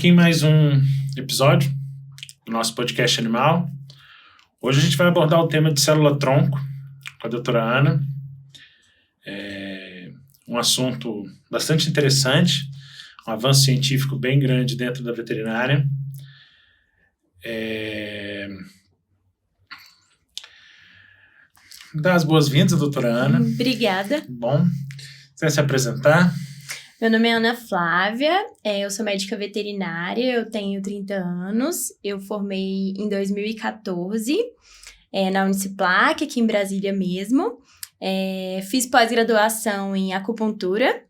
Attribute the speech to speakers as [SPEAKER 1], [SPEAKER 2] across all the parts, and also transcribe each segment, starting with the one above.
[SPEAKER 1] aqui em mais um episódio do nosso podcast animal. Hoje a gente vai abordar o tema de célula-tronco com a doutora Ana. É um assunto bastante interessante, um avanço científico bem grande dentro da veterinária. Dá as boas-vindas, doutora Ana.
[SPEAKER 2] Obrigada.
[SPEAKER 1] Bom, você vai se apresentar?
[SPEAKER 2] Meu nome é Ana Flávia, eu sou médica veterinária, eu tenho 30 anos, eu formei em 2014 na Uniciplac, aqui em Brasília mesmo. Fiz pós-graduação em acupuntura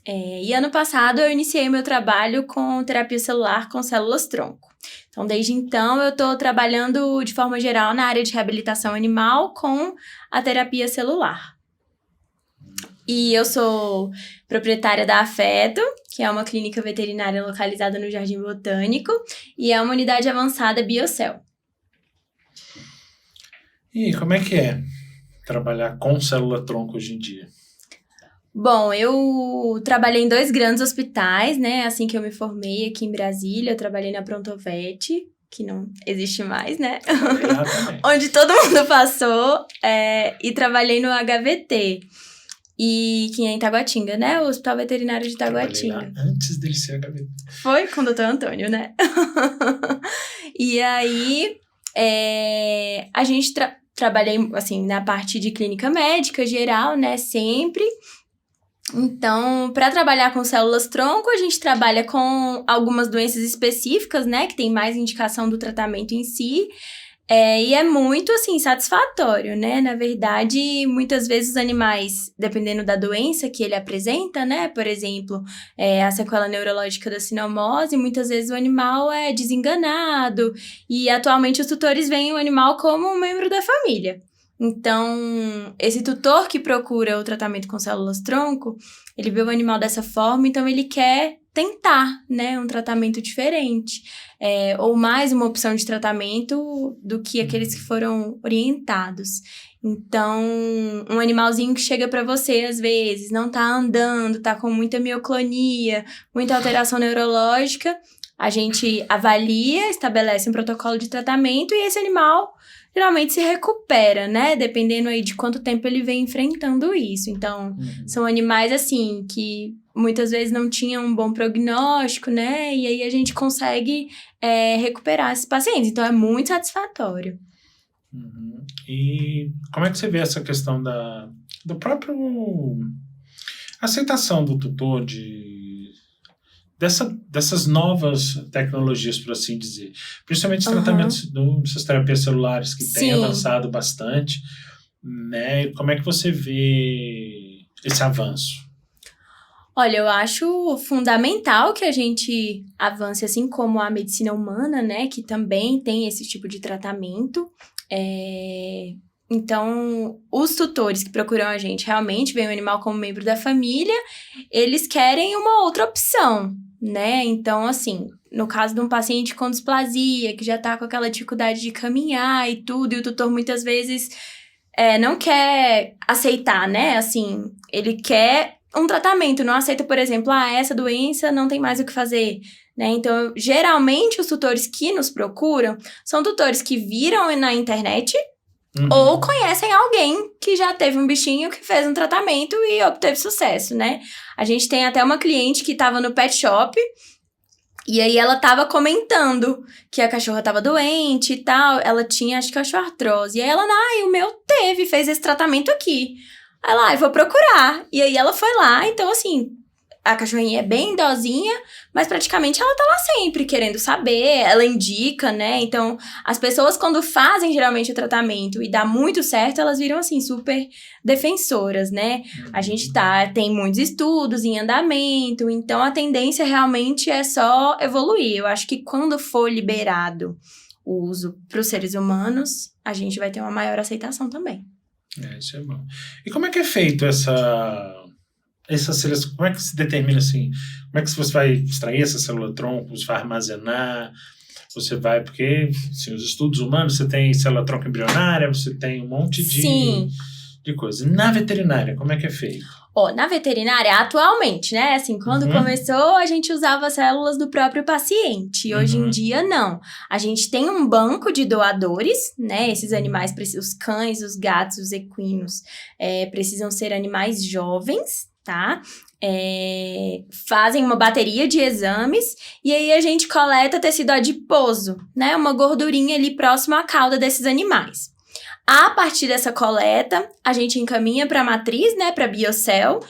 [SPEAKER 2] e ano passado eu iniciei meu trabalho com terapia celular com células-tronco. Então, desde então, eu estou trabalhando de forma geral na área de reabilitação animal com a terapia celular. E eu sou proprietária da Afeto, que é uma clínica veterinária localizada no Jardim Botânico, e é uma unidade avançada Biocel.
[SPEAKER 1] E como é que é trabalhar com célula-tronco hoje em dia?
[SPEAKER 2] Bom, eu trabalhei em 2 grandes hospitais, né? Assim que eu me formei aqui em Brasília, eu trabalhei na Prontovete, que não existe mais, né? Onde todo mundo passou, e trabalhei no HVT. E que é em Taguatinga, né? O Hospital Veterinário de Taguatinga.
[SPEAKER 1] Antes dele ser HVT.
[SPEAKER 2] Foi com o Dr. Antônio, né? E aí, a gente trabalhei, assim, na parte de clínica médica geral, né? Sempre. Então, para trabalhar com células-tronco, a gente trabalha com algumas doenças específicas, né? Que tem mais indicação do tratamento em si. E é muito, assim, satisfatório, né? Na verdade, muitas vezes os animais, dependendo da doença que ele apresenta, né? Por exemplo, a sequela neurológica da sinomose, muitas vezes o animal é desenganado. E atualmente os tutores veem o animal como um membro da família. Então, esse tutor que procura o tratamento com células-tronco, ele vê o animal dessa forma, então ele quer tentar, né, um tratamento diferente, ou mais uma opção de tratamento do que aqueles que foram orientados. Então, um animalzinho que chega para você, às vezes, não tá andando, tá com muita mioclonia, muita alteração neurológica, a gente avalia, estabelece um protocolo de tratamento e esse animal geralmente se recupera, né? Dependendo aí de quanto tempo ele vem enfrentando isso. Então, são animais, assim, que muitas vezes não tinham um bom prognóstico, né? E aí a gente consegue recuperar esses pacientes. Então, é muito satisfatório.
[SPEAKER 1] E como é que você vê essa questão do próprio aceitação do tutor dessas novas tecnologias, por assim dizer? Principalmente os tratamentos dessas terapias celulares que têm avançado bastante, né? Como é que você vê esse avanço?
[SPEAKER 2] Olha, eu acho fundamental que a gente avance, assim como a medicina humana, né? Que também tem esse tipo de tratamento. Então, os tutores que procuram a gente realmente veem o animal como membro da família, eles querem uma outra opção, né? Então, assim, no caso de um paciente com displasia, que já tá com aquela dificuldade de caminhar e tudo, e o tutor muitas vezes não quer aceitar, né? Assim, ele quer um tratamento, não aceita, por exemplo, essa doença não tem mais o que fazer, né? Então, geralmente, os tutores que nos procuram são tutores que viram na internet ou conhecem alguém que já teve um bichinho que fez um tratamento e obteve sucesso, né? A gente tem até uma cliente que estava no pet shop e aí ela estava comentando que a cachorra estava doente e tal. Ela tinha, acho que, osteoartrose. E aí ela, o meu fez esse tratamento aqui. Aí ela, eu vou procurar. E aí ela foi lá, então assim, a cachorrinha é bem idosinha, mas praticamente ela tá lá sempre querendo saber, ela indica, né? Então, as pessoas quando fazem geralmente o tratamento e dá muito certo, elas viram assim, super defensoras, né? A gente tem muitos estudos em andamento, então a tendência realmente é só evoluir. Eu acho que quando for liberado o uso para os seres humanos, a gente vai ter uma maior aceitação também.
[SPEAKER 1] Isso é bom. E como é que é feito essa seleção? Como é que se determina assim? Como é que você vai extrair essa célula-tronco? Você vai armazenar? Você vai... Porque assim, os estudos humanos, você tem célula-tronco embrionária, você tem um monte de coisa. Na veterinária, como é que é feito?
[SPEAKER 2] Ó, na veterinária, atualmente, né? Assim, quando começou, a gente usava células do próprio paciente. Hoje em dia, não. A gente tem um banco de doadores, né? Esses animais, os cães, os gatos, os equinos, precisam ser animais jovens, tá? Fazem uma bateria de exames e aí a gente coleta tecido adiposo, né? Uma gordurinha ali próximo à cauda desses animais. A partir dessa coleta, a gente encaminha para a matriz, né, para a biocell,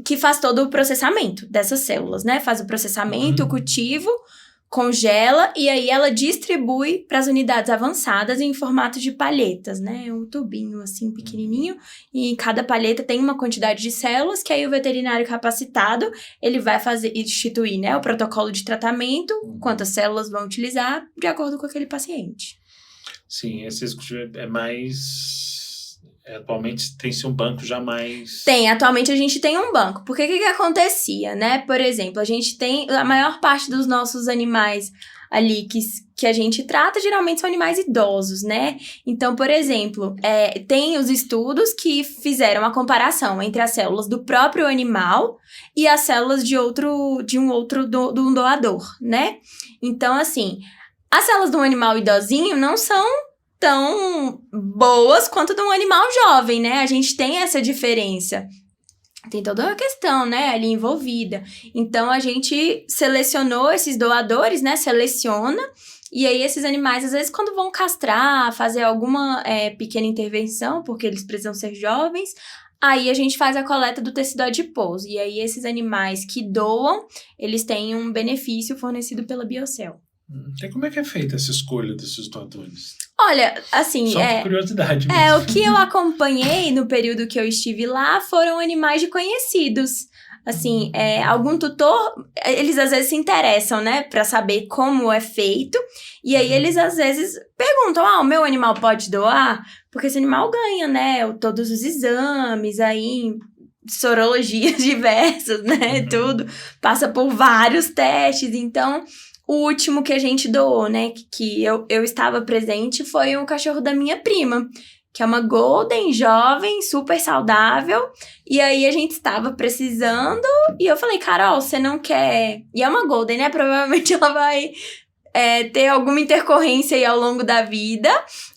[SPEAKER 2] que faz todo o processamento dessas células, né? Faz o processamento, o cultivo, congela e aí ela distribui para as unidades avançadas em formato de palhetas, né? Um tubinho assim pequenininho e cada palheta tem uma quantidade de células que aí o veterinário capacitado, ele vai instituir, né, o protocolo de tratamento, quantas células vão utilizar de acordo com aquele paciente.
[SPEAKER 1] Sim, esse executivo é mais... atualmente tem-se um banco já mais...
[SPEAKER 2] Atualmente a gente tem um banco. Porque o que acontecia, né? Por exemplo, a gente tem... A maior parte dos nossos animais ali que a gente trata, geralmente são animais idosos, né? Então, por exemplo, tem os estudos que fizeram a comparação entre as células do próprio animal e as células de um doador, né? Então, assim... As células de um animal idosinho não são tão boas quanto de um animal jovem, né? A gente tem essa diferença. Tem toda uma questão, né, ali envolvida. Então, a gente selecionou esses doadores, né? Seleciona. E aí, esses animais, às vezes, quando vão castrar, fazer alguma pequena intervenção, porque eles precisam ser jovens... Aí a gente faz a coleta do tecido adiposo. E aí, esses animais que doam, eles têm um benefício fornecido pela biocell.
[SPEAKER 1] E como é que é feita essa escolha desses doadores?
[SPEAKER 2] Olha, assim...
[SPEAKER 1] Só por curiosidade mesmo.
[SPEAKER 2] O que eu acompanhei no período que eu estive lá foram animais de conhecidos. Assim, algum tutor, eles às vezes se interessam, né? Pra saber como é feito. E aí, eles às vezes perguntam, o meu animal pode doar? Porque esse animal ganha, né? Todos os exames, aí... sorologias diversas, né? Tudo. Passa por vários testes, então... O último que a gente doou, né, que eu estava presente, foi um cachorro da minha prima, que é uma golden, jovem, super saudável. E aí, a gente estava precisando e eu falei, Carol, você não quer... E é uma golden, né, provavelmente ela vai ter alguma intercorrência aí ao longo da vida.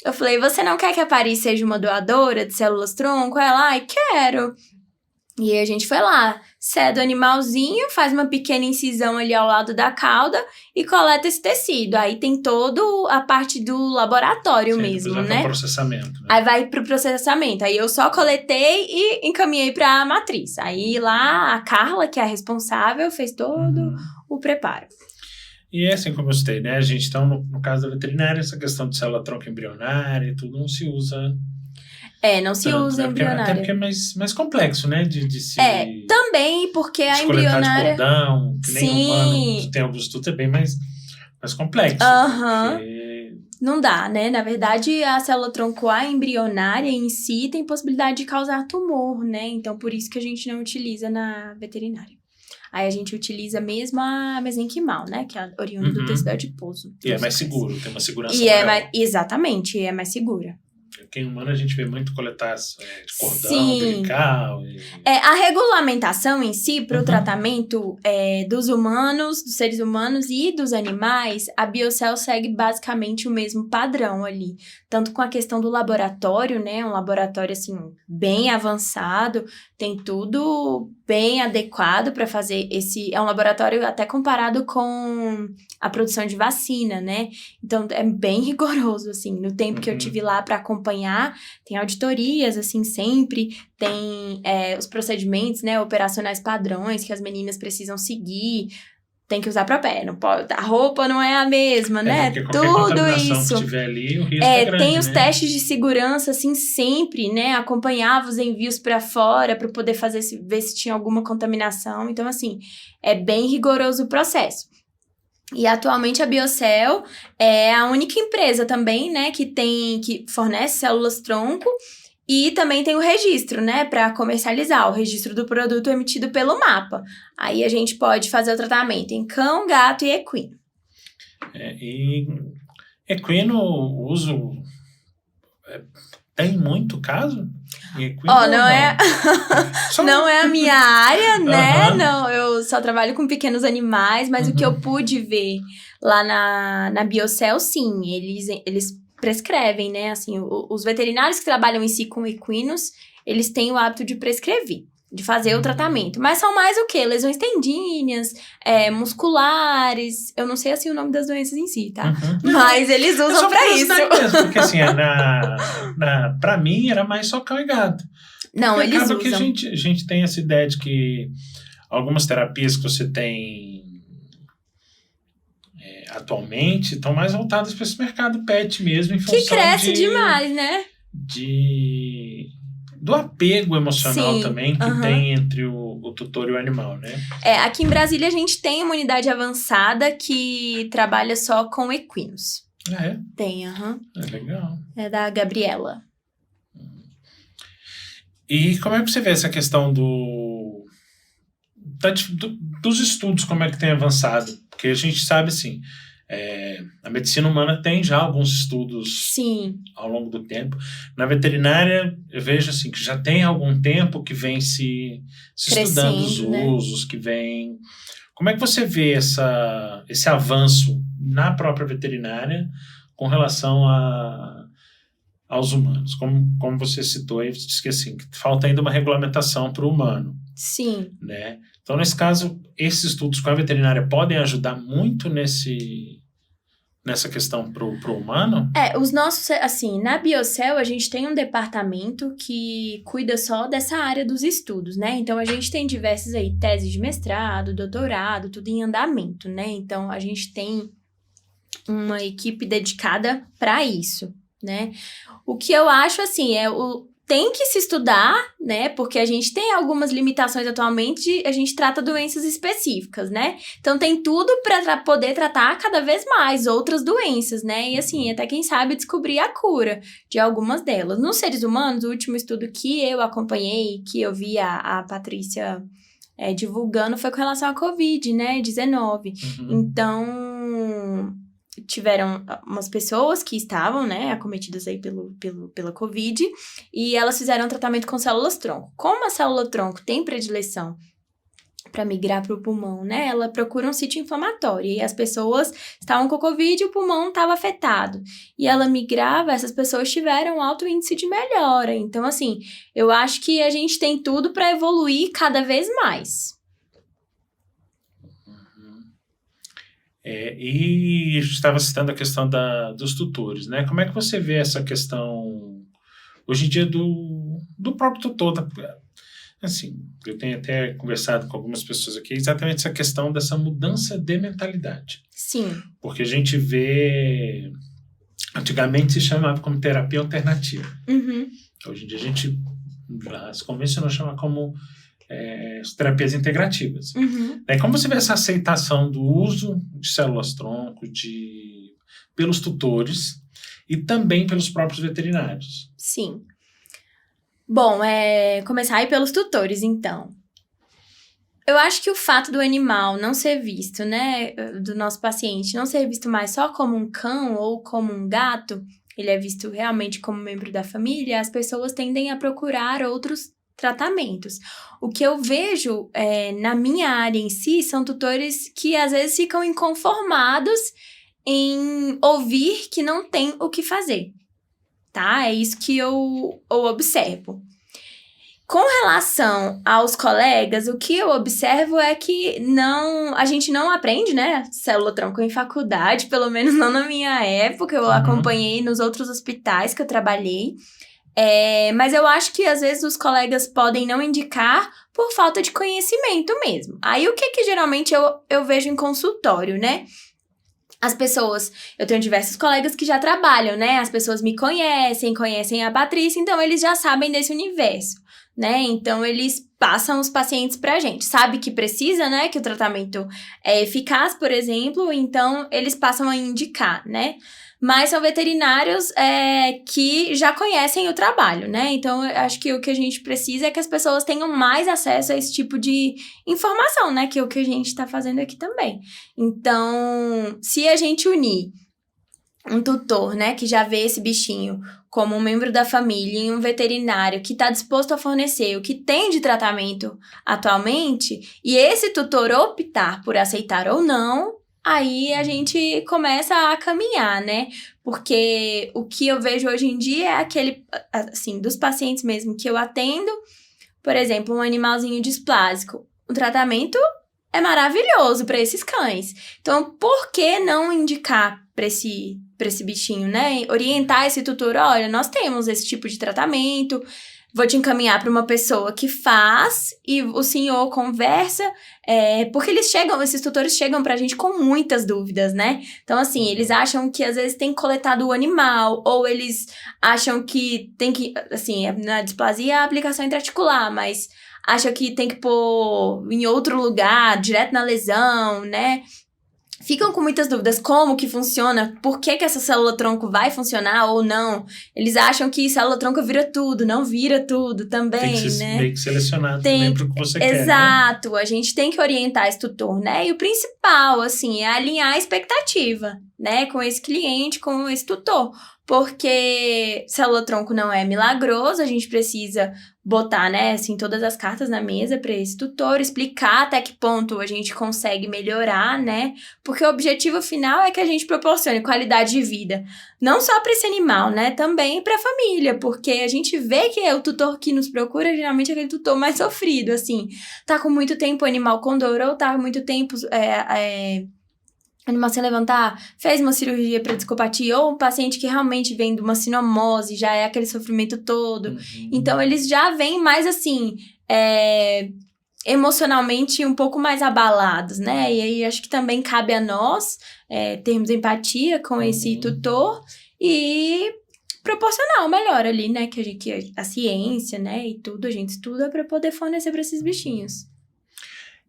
[SPEAKER 2] Eu falei, você não quer que a Paris seja uma doadora de células-tronco? Ela, quero. E aí, a gente foi lá, cede o animalzinho, faz uma pequena incisão ali ao lado da cauda e coleta esse tecido. Aí tem toda a parte do laboratório mesmo, né?
[SPEAKER 1] Vai pro processamento. Né?
[SPEAKER 2] Aí vai pro processamento. Aí eu só coletei e encaminhei pra matriz. Aí lá a Carla, que é a responsável, fez todo o preparo.
[SPEAKER 1] E assim como eu citei, né? A gente então, no caso da veterinária, essa questão de célula-tronco embrionária e tudo não se usa...
[SPEAKER 2] não se usa embrionária.
[SPEAKER 1] Até porque é mais complexo, né? De se...
[SPEAKER 2] também porque a embrionária...
[SPEAKER 1] de cordão, que nem humano, tem alguns estudos, é bem mais complexo. Porque...
[SPEAKER 2] Não dá, né? Na verdade, a célula-tronco embrionária em si tem possibilidade de causar tumor, né? Então, por isso que a gente não utiliza na veterinária. Aí a gente utiliza mesmo a mesenquimal, né? Que é oriunda do tecido adiposo.
[SPEAKER 1] E é mais seguro, tem uma segurança maior.
[SPEAKER 2] Exatamente, é mais segura.
[SPEAKER 1] Porque em humano a gente vê muito coletar de cordão, umbilical.
[SPEAKER 2] A regulamentação em si, para o tratamento dos humanos, dos seres humanos e dos animais, a biocell segue basicamente o mesmo padrão ali. Tanto com a questão do laboratório, né? Um laboratório, assim, bem avançado, tem tudo bem adequado para fazer esse... É um laboratório até comparado com a produção de vacina, né? Então, é bem rigoroso, assim. No tempo que eu tive lá para acompanhar, tem auditorias, assim, sempre. Tem os procedimentos, né? Operacionais padrões que as meninas precisam seguir. Tem que usar propé, não pode... A roupa não é a mesma, né? Tudo isso.
[SPEAKER 1] Que tiver ali, o risco é grande,
[SPEAKER 2] tem os testes de segurança, assim, sempre, né? Acompanhava os envios para fora para poder ver se tinha alguma contaminação. Então, assim, é bem rigoroso o processo. E atualmente a Biocell é a única empresa também, né, que fornece células-tronco e também tem o registro, né, para comercializar. O registro do produto emitido pelo MAPA. Aí a gente pode fazer o tratamento em cão, gato e equino.
[SPEAKER 1] E equino, o uso tem muito caso? Equino
[SPEAKER 2] Ó,
[SPEAKER 1] ou
[SPEAKER 2] não é,
[SPEAKER 1] Só-
[SPEAKER 2] não é a minha área, né?
[SPEAKER 1] Aham.
[SPEAKER 2] Não, eu só trabalho com pequenos animais, mas o que eu pude ver lá na Biocel, sim, eles prescrevem, né? Assim, os veterinários que trabalham em si com equinos, eles têm o hábito de prescrever, de fazer o tratamento. Mas são mais o quê? Lesões tendíneas, musculares. Eu não sei, assim, o nome das doenças em si, tá?
[SPEAKER 1] Não,
[SPEAKER 2] Mas eles
[SPEAKER 1] é
[SPEAKER 2] usam
[SPEAKER 1] só
[SPEAKER 2] pra isso.
[SPEAKER 1] curiosidade mesmo, porque assim, pra mim era mais só cão e gato.
[SPEAKER 2] Não,
[SPEAKER 1] Porque
[SPEAKER 2] eles
[SPEAKER 1] acaba que
[SPEAKER 2] usam.
[SPEAKER 1] a gente tem essa ideia de que algumas terapias que você tem atualmente estão mais voltadas para esse mercado pet mesmo, em
[SPEAKER 2] Que
[SPEAKER 1] função
[SPEAKER 2] cresce demais, né?
[SPEAKER 1] do apego emocional
[SPEAKER 2] Sim,
[SPEAKER 1] também que
[SPEAKER 2] aham.
[SPEAKER 1] tem entre o tutor e o animal, né?
[SPEAKER 2] Aqui em Brasília a gente tem uma unidade avançada que trabalha só com equinos.
[SPEAKER 1] Ah, é?
[SPEAKER 2] Tem, aham.
[SPEAKER 1] É legal.
[SPEAKER 2] É da Gabriela.
[SPEAKER 1] E como é que você vê essa questão dos estudos, como é que tem avançado? Porque a gente sabe, assim, a medicina humana tem já alguns estudos
[SPEAKER 2] Sim,
[SPEAKER 1] ao longo do tempo. Na veterinária, eu vejo assim, que já tem algum tempo que vem se estudando os
[SPEAKER 2] crescendo, né?
[SPEAKER 1] usos, que vem... Como é que você vê esse avanço na própria veterinária com relação aos humanos? Como você citou aí, você disse que, assim, que falta ainda uma regulamentação para o humano,
[SPEAKER 2] Sim.
[SPEAKER 1] né? Então, nesse caso, esses estudos com a veterinária podem ajudar muito nessa questão para o humano?
[SPEAKER 2] Os nossos, assim, na Biocel a gente tem um departamento que cuida só dessa área dos estudos, né? Então a gente tem diversas aí teses de mestrado, doutorado, tudo em andamento, né? Então a gente tem uma equipe dedicada para isso, né? O que eu acho, assim, tem que se estudar, né? Porque a gente tem algumas limitações atualmente, a gente trata doenças específicas, né? Então tem tudo para poder tratar cada vez mais outras doenças, né? E assim, até quem sabe descobrir a cura de algumas delas. Nos seres humanos, o último estudo que eu acompanhei, que eu vi a Patrícia divulgando, foi com relação à Covid, né? 19. Então, tiveram umas pessoas que estavam, né, acometidas aí pela Covid, e elas fizeram um tratamento com células-tronco. Como a célula-tronco tem predileção para migrar para o pulmão, né, ela procura um sítio inflamatório, e as pessoas estavam com Covid e o pulmão estava afetado. E ela migrava, essas pessoas tiveram um alto índice de melhora. Então, assim, eu acho que a gente tem tudo para evoluir cada vez mais.
[SPEAKER 1] E a gente estava citando a questão dos tutores, né? Como é que você vê essa questão hoje em dia do próprio tutor? Assim, eu tenho até conversado com algumas pessoas aqui exatamente essa questão dessa mudança de mentalidade.
[SPEAKER 2] Sim.
[SPEAKER 1] Porque a gente vê... Antigamente se chamava como terapia alternativa.
[SPEAKER 2] Uhum.
[SPEAKER 1] Hoje em dia a gente se convencionou a chamar como terapias integrativas.
[SPEAKER 2] Uhum.
[SPEAKER 1] Como você vê essa aceitação do uso de células-tronco pelos tutores e também pelos próprios veterinários?
[SPEAKER 2] Sim. Bom, começar aí pelos tutores, então. Eu acho que o fato do animal não ser visto, né, do nosso paciente, não ser visto mais só como um cão ou como um gato, ele é visto realmente como membro da família, as pessoas tendem a procurar outros tratamentos. O que eu vejo na minha área em si são tutores que às vezes ficam inconformados em ouvir que não tem o que fazer, tá? É isso que eu observo. Com relação aos colegas, o que eu observo é que a gente não aprende, né, célula-tronco em faculdade, pelo menos não na minha época, eu acompanhei nos outros hospitais que eu trabalhei. Mas eu acho que às vezes os colegas podem não indicar por falta de conhecimento mesmo. Aí o que geralmente eu vejo em consultório, né? As pessoas, eu tenho diversos colegas que já trabalham, né? As pessoas me conhecem a Patrícia, então eles já sabem desse universo, né? Então eles passam os pacientes pra gente. Sabe que precisa, né? Que o tratamento é eficaz, por exemplo, então eles passam a indicar, né? Mas são veterinários que já conhecem o trabalho, né? Então, eu acho que o que a gente precisa é que as pessoas tenham mais acesso a esse tipo de informação, né? Que é o que a gente está fazendo aqui também. Então, se a gente unir um tutor, né, que já vê esse bichinho como um membro da família e um veterinário que está disposto a fornecer o que tem de tratamento atualmente, e esse tutor optar por aceitar ou não, aí a gente começa a caminhar, né? Porque o que eu vejo hoje em dia é aquele, assim, dos pacientes mesmo que eu atendo, por exemplo, um animalzinho displásico. O tratamento é maravilhoso para esses cães. Então, por que não indicar para esse bichinho, né? Orientar esse tutor, olha, nós temos esse tipo de tratamento, vou te encaminhar para uma pessoa que faz e o senhor conversa, porque esses tutores chegam pra gente com muitas dúvidas, né? Então, assim, eles acham que às vezes tem coletado o animal, ou eles acham que tem que, assim, na displasia a aplicação intraarticular, mas acham que tem que pôr em outro lugar, direto na lesão, né? Ficam com muitas dúvidas, como que funciona, por que essa célula-tronco vai funcionar ou não. Eles acham que célula-tronco vira tudo, não vira tudo também,
[SPEAKER 1] tem que
[SPEAKER 2] né?
[SPEAKER 1] meio que selecionar também para o que você quer, né?
[SPEAKER 2] Exato, a gente tem que orientar esse tutor, né? E o principal, assim, é alinhar a expectativa, né? Com esse cliente, com esse tutor. Porque célula-tronco não é milagroso, a gente precisa botar, né, assim, todas as cartas na mesa para esse tutor, explicar até que ponto a gente consegue melhorar, né? Porque o objetivo final é que a gente proporcione qualidade de vida, não só para esse animal, né? Também para a família, porque a gente vê que o tutor que nos procura geralmente é aquele tutor mais sofrido, assim, tá com muito tempo o animal com dor, ou tá com muito tempo animal sem levantar, fez uma cirurgia para discopatia, ou um paciente que realmente vem de uma sinomose, já é aquele sofrimento todo. Então, eles já vêm mais assim, emocionalmente um pouco mais abalados, né? E aí, acho que também cabe a nós termos empatia com esse tutor e proporcionar o melhor ali, né? Que a ciência, né? E tudo, a gente estuda para poder fornecer para esses bichinhos.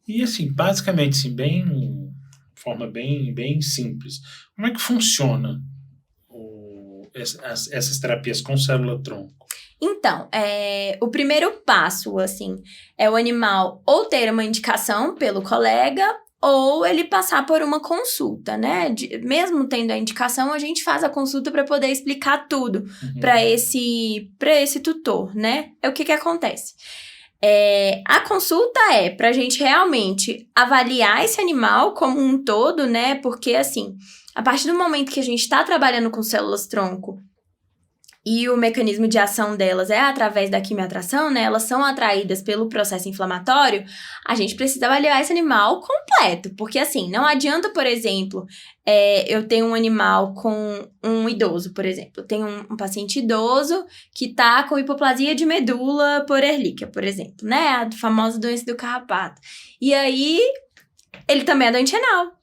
[SPEAKER 1] E assim, basicamente, assim, forma bem simples. Como é que funciona essas terapias com célula-tronco?
[SPEAKER 2] Então, o primeiro passo, assim, é o animal ou ter uma indicação pelo colega ou ele passar por uma consulta, né? Mesmo tendo a indicação, a gente faz a consulta para poder explicar tudo para esse tutor, né? O que acontece? A consulta é pra gente realmente avaliar esse animal como um todo, né? Porque, assim, a partir do momento que a gente tá trabalhando com células-tronco e o mecanismo de ação delas é através da quimioatração, né? Elas são atraídas pelo processo inflamatório, a gente precisa avaliar esse animal completo. Porque, assim, não adianta, por exemplo, eu tenho um animal com um idoso, por exemplo. Eu tenho um paciente idoso que tá com hipoplasia de medula por Ehrlichia, por exemplo, né? A famosa doença do carrapato. E aí, ele também é doente renal.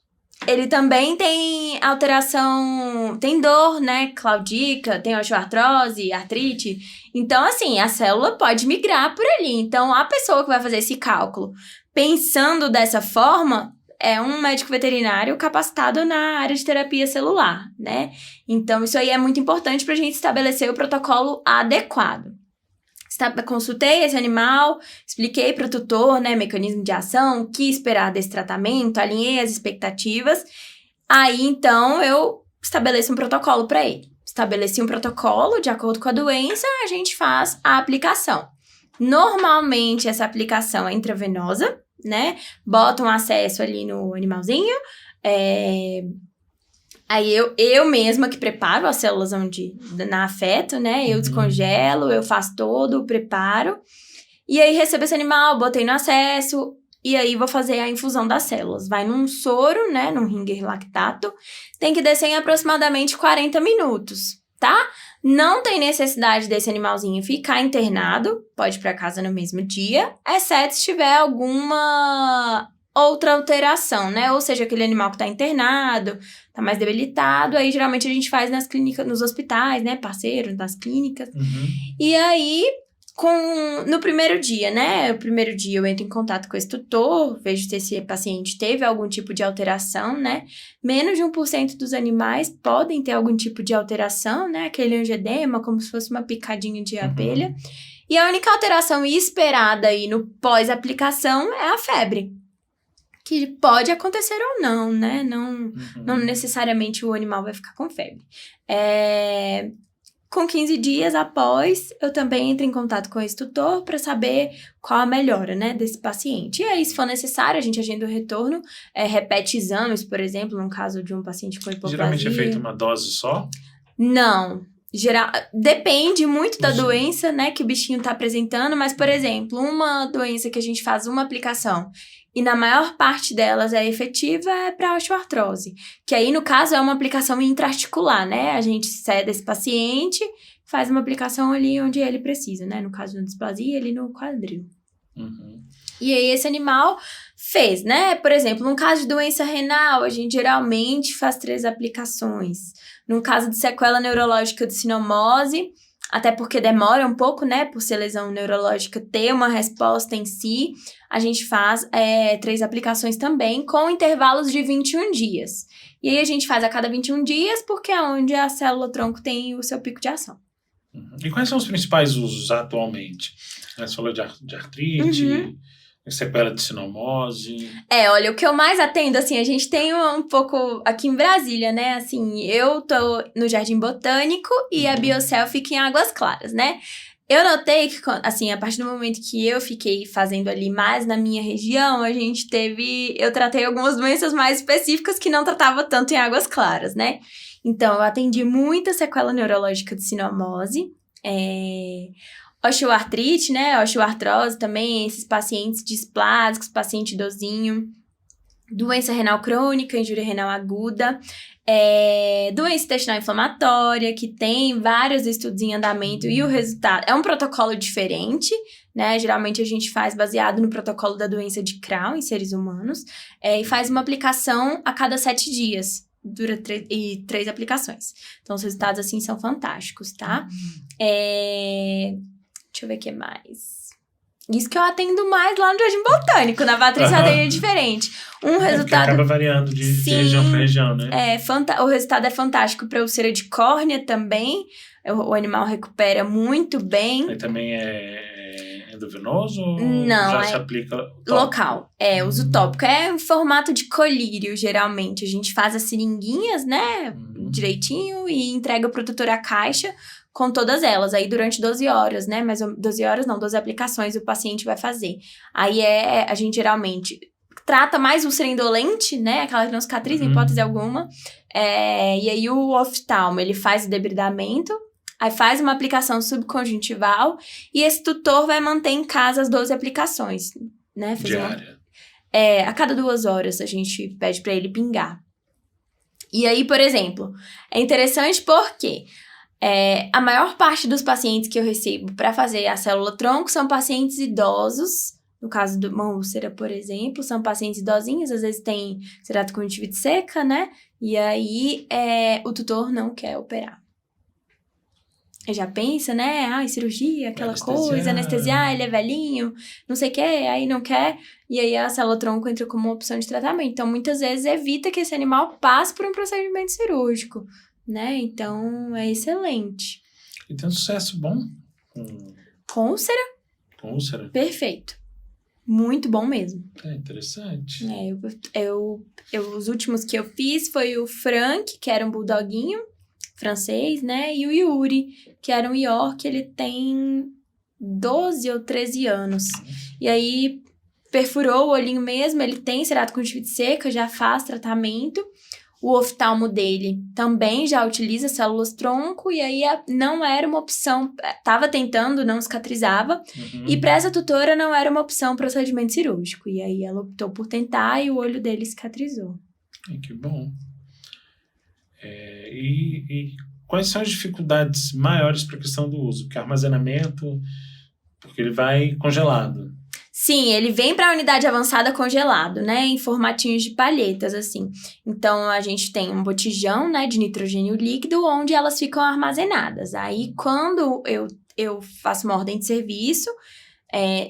[SPEAKER 2] Ele também tem alteração, tem dor, né, claudica, tem osteoartrose, artrite. Então, assim, a célula pode migrar por ali. Então, a pessoa que vai fazer esse cálculo, pensando dessa forma, é um médico veterinário capacitado na área de terapia celular, né? Então, isso aí é muito importante para a gente estabelecer o protocolo adequado. Consultei esse animal, expliquei para o tutor, né, mecanismo de ação, o que esperar desse tratamento, alinhei as expectativas. Aí, então, eu estabeleço um protocolo para ele. Estabeleci um protocolo, de acordo com a doença, a gente faz a aplicação. Normalmente, essa aplicação é intravenosa, né? Bota um acesso ali no animalzinho, Aí eu mesma que preparo as células na afeto, né? Eu descongelo, eu faço todo o preparo. E aí recebo esse animal, botei no acesso. E aí vou fazer a infusão das células. Vai num soro, né? Num ringer lactato. Tem que descer em aproximadamente 40 minutos, tá? Não tem necessidade desse animalzinho ficar internado. Pode ir pra casa no mesmo dia. Exceto se tiver alguma outra alteração, né? Ou seja, aquele animal que tá internado, tá mais debilitado, aí geralmente a gente faz nas clínicas, nos hospitais, né? Parceiros das clínicas. E aí, no primeiro dia, né? O primeiro dia eu entro em contato com esse tutor, vejo se esse paciente teve algum tipo de alteração, né? Menos de 1% dos animais podem ter algum tipo de alteração, né? Aquele angedema, como se fosse uma picadinha de abelha. E a única alteração esperada aí no pós-aplicação é a febre, que pode acontecer ou não, né? Não necessariamente o animal vai ficar com febre. Com 15 dias após, eu também entro em contato com esse tutor para saber qual a melhora, né, desse paciente. E aí, se for necessário, a gente agenda o retorno, repete exames, por exemplo, no caso de um paciente com hipoplasia.
[SPEAKER 1] Geralmente é feita uma dose só?
[SPEAKER 2] Não. Depende muito da doença, né, que o bichinho tá apresentando, mas, por exemplo, uma doença que a gente faz uma aplicação e na maior parte delas é efetiva é para osteoartrose, que aí, no caso, é uma aplicação intraarticular, né? A gente cede esse paciente, faz uma aplicação ali onde ele precisa, né? No caso da displasia, ali no quadril. E aí, esse animal fez, né? Por exemplo, num caso de doença renal, a gente geralmente faz 3 aplicações. Num caso de sequela neurológica de sinomose, até porque demora um pouco, né, por ser lesão neurológica, ter uma resposta em si, a gente faz 3 aplicações também, com intervalos de 21 dias. E aí a gente faz a cada 21 dias, porque é onde a célula-tronco tem o seu pico de ação.
[SPEAKER 1] E quais são os principais usos atualmente? Você falou de artrite, sequela de sinomose.
[SPEAKER 2] Olha, o que eu mais atendo, assim, a gente tem um pouco aqui em Brasília, né? Assim, eu tô no Jardim Botânico e a Biocel fica em Águas Claras, né? Eu notei que, assim, a partir do momento que eu fiquei fazendo ali mais na minha região, eu tratei algumas doenças mais específicas que não tratava tanto em Águas Claras, né? Então, eu atendi muita sequela neurológica de sinomose, osteoartrite, né? Osteoartrose também, esses pacientes displásicos, paciente idosinho, doença renal crônica, injúria renal aguda, doença intestinal inflamatória, que tem vários estudos em andamento e o resultado é um protocolo diferente, né? Geralmente a gente faz baseado no protocolo da doença de Crohn em seres humanos, e faz uma aplicação a cada 7 dias. Dura 3 aplicações. Então, os resultados, assim, são fantásticos, tá? Deixa eu ver o que mais. Isso que eu atendo mais lá no Jardim Botânico. Na Patrícia eu atendo diferente. Resultado...
[SPEAKER 1] acaba variando de região para região, né?
[SPEAKER 2] O resultado é fantástico para úlcera de córnea também. O animal recupera muito bem.
[SPEAKER 1] E também é endovenoso?
[SPEAKER 2] Não,
[SPEAKER 1] já se aplica
[SPEAKER 2] local. Uso tópico. É em formato de colírio, geralmente. A gente faz as seringuinhas, né? Direitinho e entrega pro tutor a caixa com todas elas. Aí, durante 12 horas, né? Mas 12 horas não, 12 aplicações o paciente vai fazer. Aí, a gente geralmente trata mais úlcera indolente, né? Aquela que não cicatriza, em hipótese alguma. E aí, o oftalmo, ele faz o debridamento. Aí faz uma aplicação subconjuntival e esse tutor vai manter em casa as 12 aplicações, né?
[SPEAKER 1] Diária.
[SPEAKER 2] A cada 2 horas a gente pede para ele pingar. E aí, por exemplo, é interessante porque a maior parte dos pacientes que eu recebo para fazer a célula-tronco são pacientes idosos. No caso de uma úlcera, por exemplo, são pacientes idosinhos, às vezes tem ceratocondilite seca, né? E aí o tutor não quer operar. Já pensa, né? Cirurgia, aquela coisa, anestesiar, ele é velhinho, não sei o que, aí não quer. E aí a célula-tronco entra como uma opção de tratamento. Então, muitas vezes, evita que esse animal passe por um procedimento cirúrgico, né? Então, é excelente.
[SPEAKER 1] E tem um sucesso bom?
[SPEAKER 2] Com úlcera?
[SPEAKER 1] Com úlcera?
[SPEAKER 2] Perfeito. Muito bom mesmo.
[SPEAKER 1] Interessante.
[SPEAKER 2] Os últimos que eu fiz foi o Frank, que era um bulldoguinho francês, né? E o Yuri, que era um York, ele tem 12 ou 13 anos. E aí, perfurou o olhinho mesmo, ele tem ceratocondilite seca, já faz tratamento. O oftalmo dele também já utiliza células-tronco, e aí não era uma opção, tava tentando, não cicatrizava. E para essa tutora não era uma opção procedimento cirúrgico. E aí ela optou por tentar e o olho dele cicatrizou.
[SPEAKER 1] Que bom. E quais são as dificuldades maiores para a questão do uso? Porque armazenamento, porque ele vai congelado.
[SPEAKER 2] Sim, ele vem para a unidade avançada congelado, né? Em formatinhos de palhetas, assim. Então, a gente tem um botijão, né? De nitrogênio líquido, onde elas ficam armazenadas. Aí, quando eu faço uma ordem de serviço...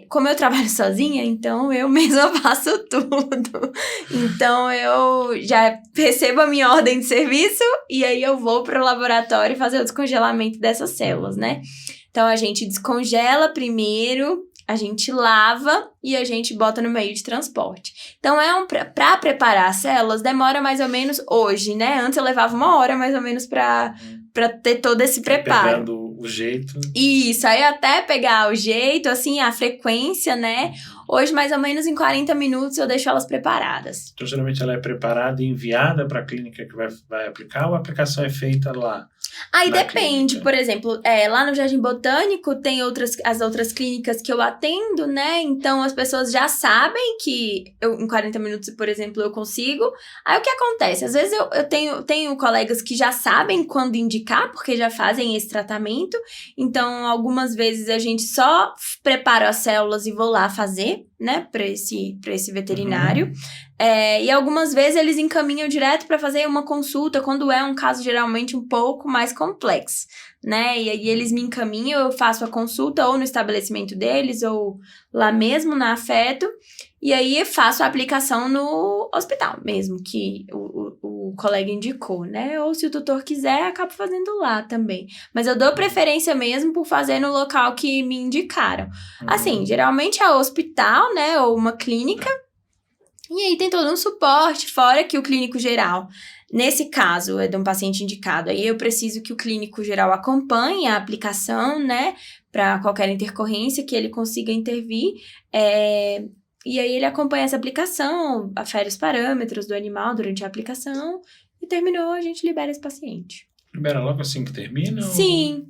[SPEAKER 2] como eu trabalho sozinha, então eu mesma faço tudo. Então, eu já recebo a minha ordem de serviço e aí eu vou para o laboratório fazer o descongelamento dessas células, né? Então, a gente descongela primeiro, A gente lava e a gente bota no meio de transporte. Então, para preparar as células, demora mais ou menos hoje, né? Antes eu levava 1 hora mais ou menos para ter todo esse preparo.
[SPEAKER 1] Pegando o jeito.
[SPEAKER 2] Isso, aí até pegar o jeito, assim, a frequência, né? Hoje, mais ou menos em 40 minutos, eu deixo elas preparadas.
[SPEAKER 1] Então, geralmente ela é preparada e enviada para a clínica que vai aplicar, ou a aplicação é feita lá?
[SPEAKER 2] Aí depende,
[SPEAKER 1] clínica.
[SPEAKER 2] Por exemplo, lá no Jardim Botânico tem as outras clínicas que eu atendo, né? Então as pessoas já sabem que em 40 minutos, por exemplo, eu consigo. Aí o que acontece? Às vezes eu tenho colegas que já sabem quando indicar, porque já fazem esse tratamento. Então, algumas vezes a gente só prepara as células e vou lá fazer, né? Para esse veterinário. E algumas vezes eles encaminham direto para fazer uma consulta, quando é um caso geralmente um pouco mais complexo, né? E aí eles me encaminham, eu faço a consulta ou no estabelecimento deles, ou lá mesmo na Afeto, e aí faço a aplicação no hospital mesmo, que o colega indicou, né? Ou se o tutor quiser, acabo fazendo lá também. Mas eu dou preferência mesmo por fazer no local que me indicaram. Assim, geralmente é hospital, né? Ou uma clínica. E aí tem todo um suporte, fora que o clínico geral, nesse caso é de um paciente indicado, aí eu preciso que o clínico geral acompanhe a aplicação, né, para qualquer intercorrência que ele consiga intervir, e aí ele acompanha essa aplicação, afere os parâmetros do animal durante a aplicação, e terminou, a gente libera esse paciente.
[SPEAKER 1] Libera logo assim que termina?
[SPEAKER 2] Sim.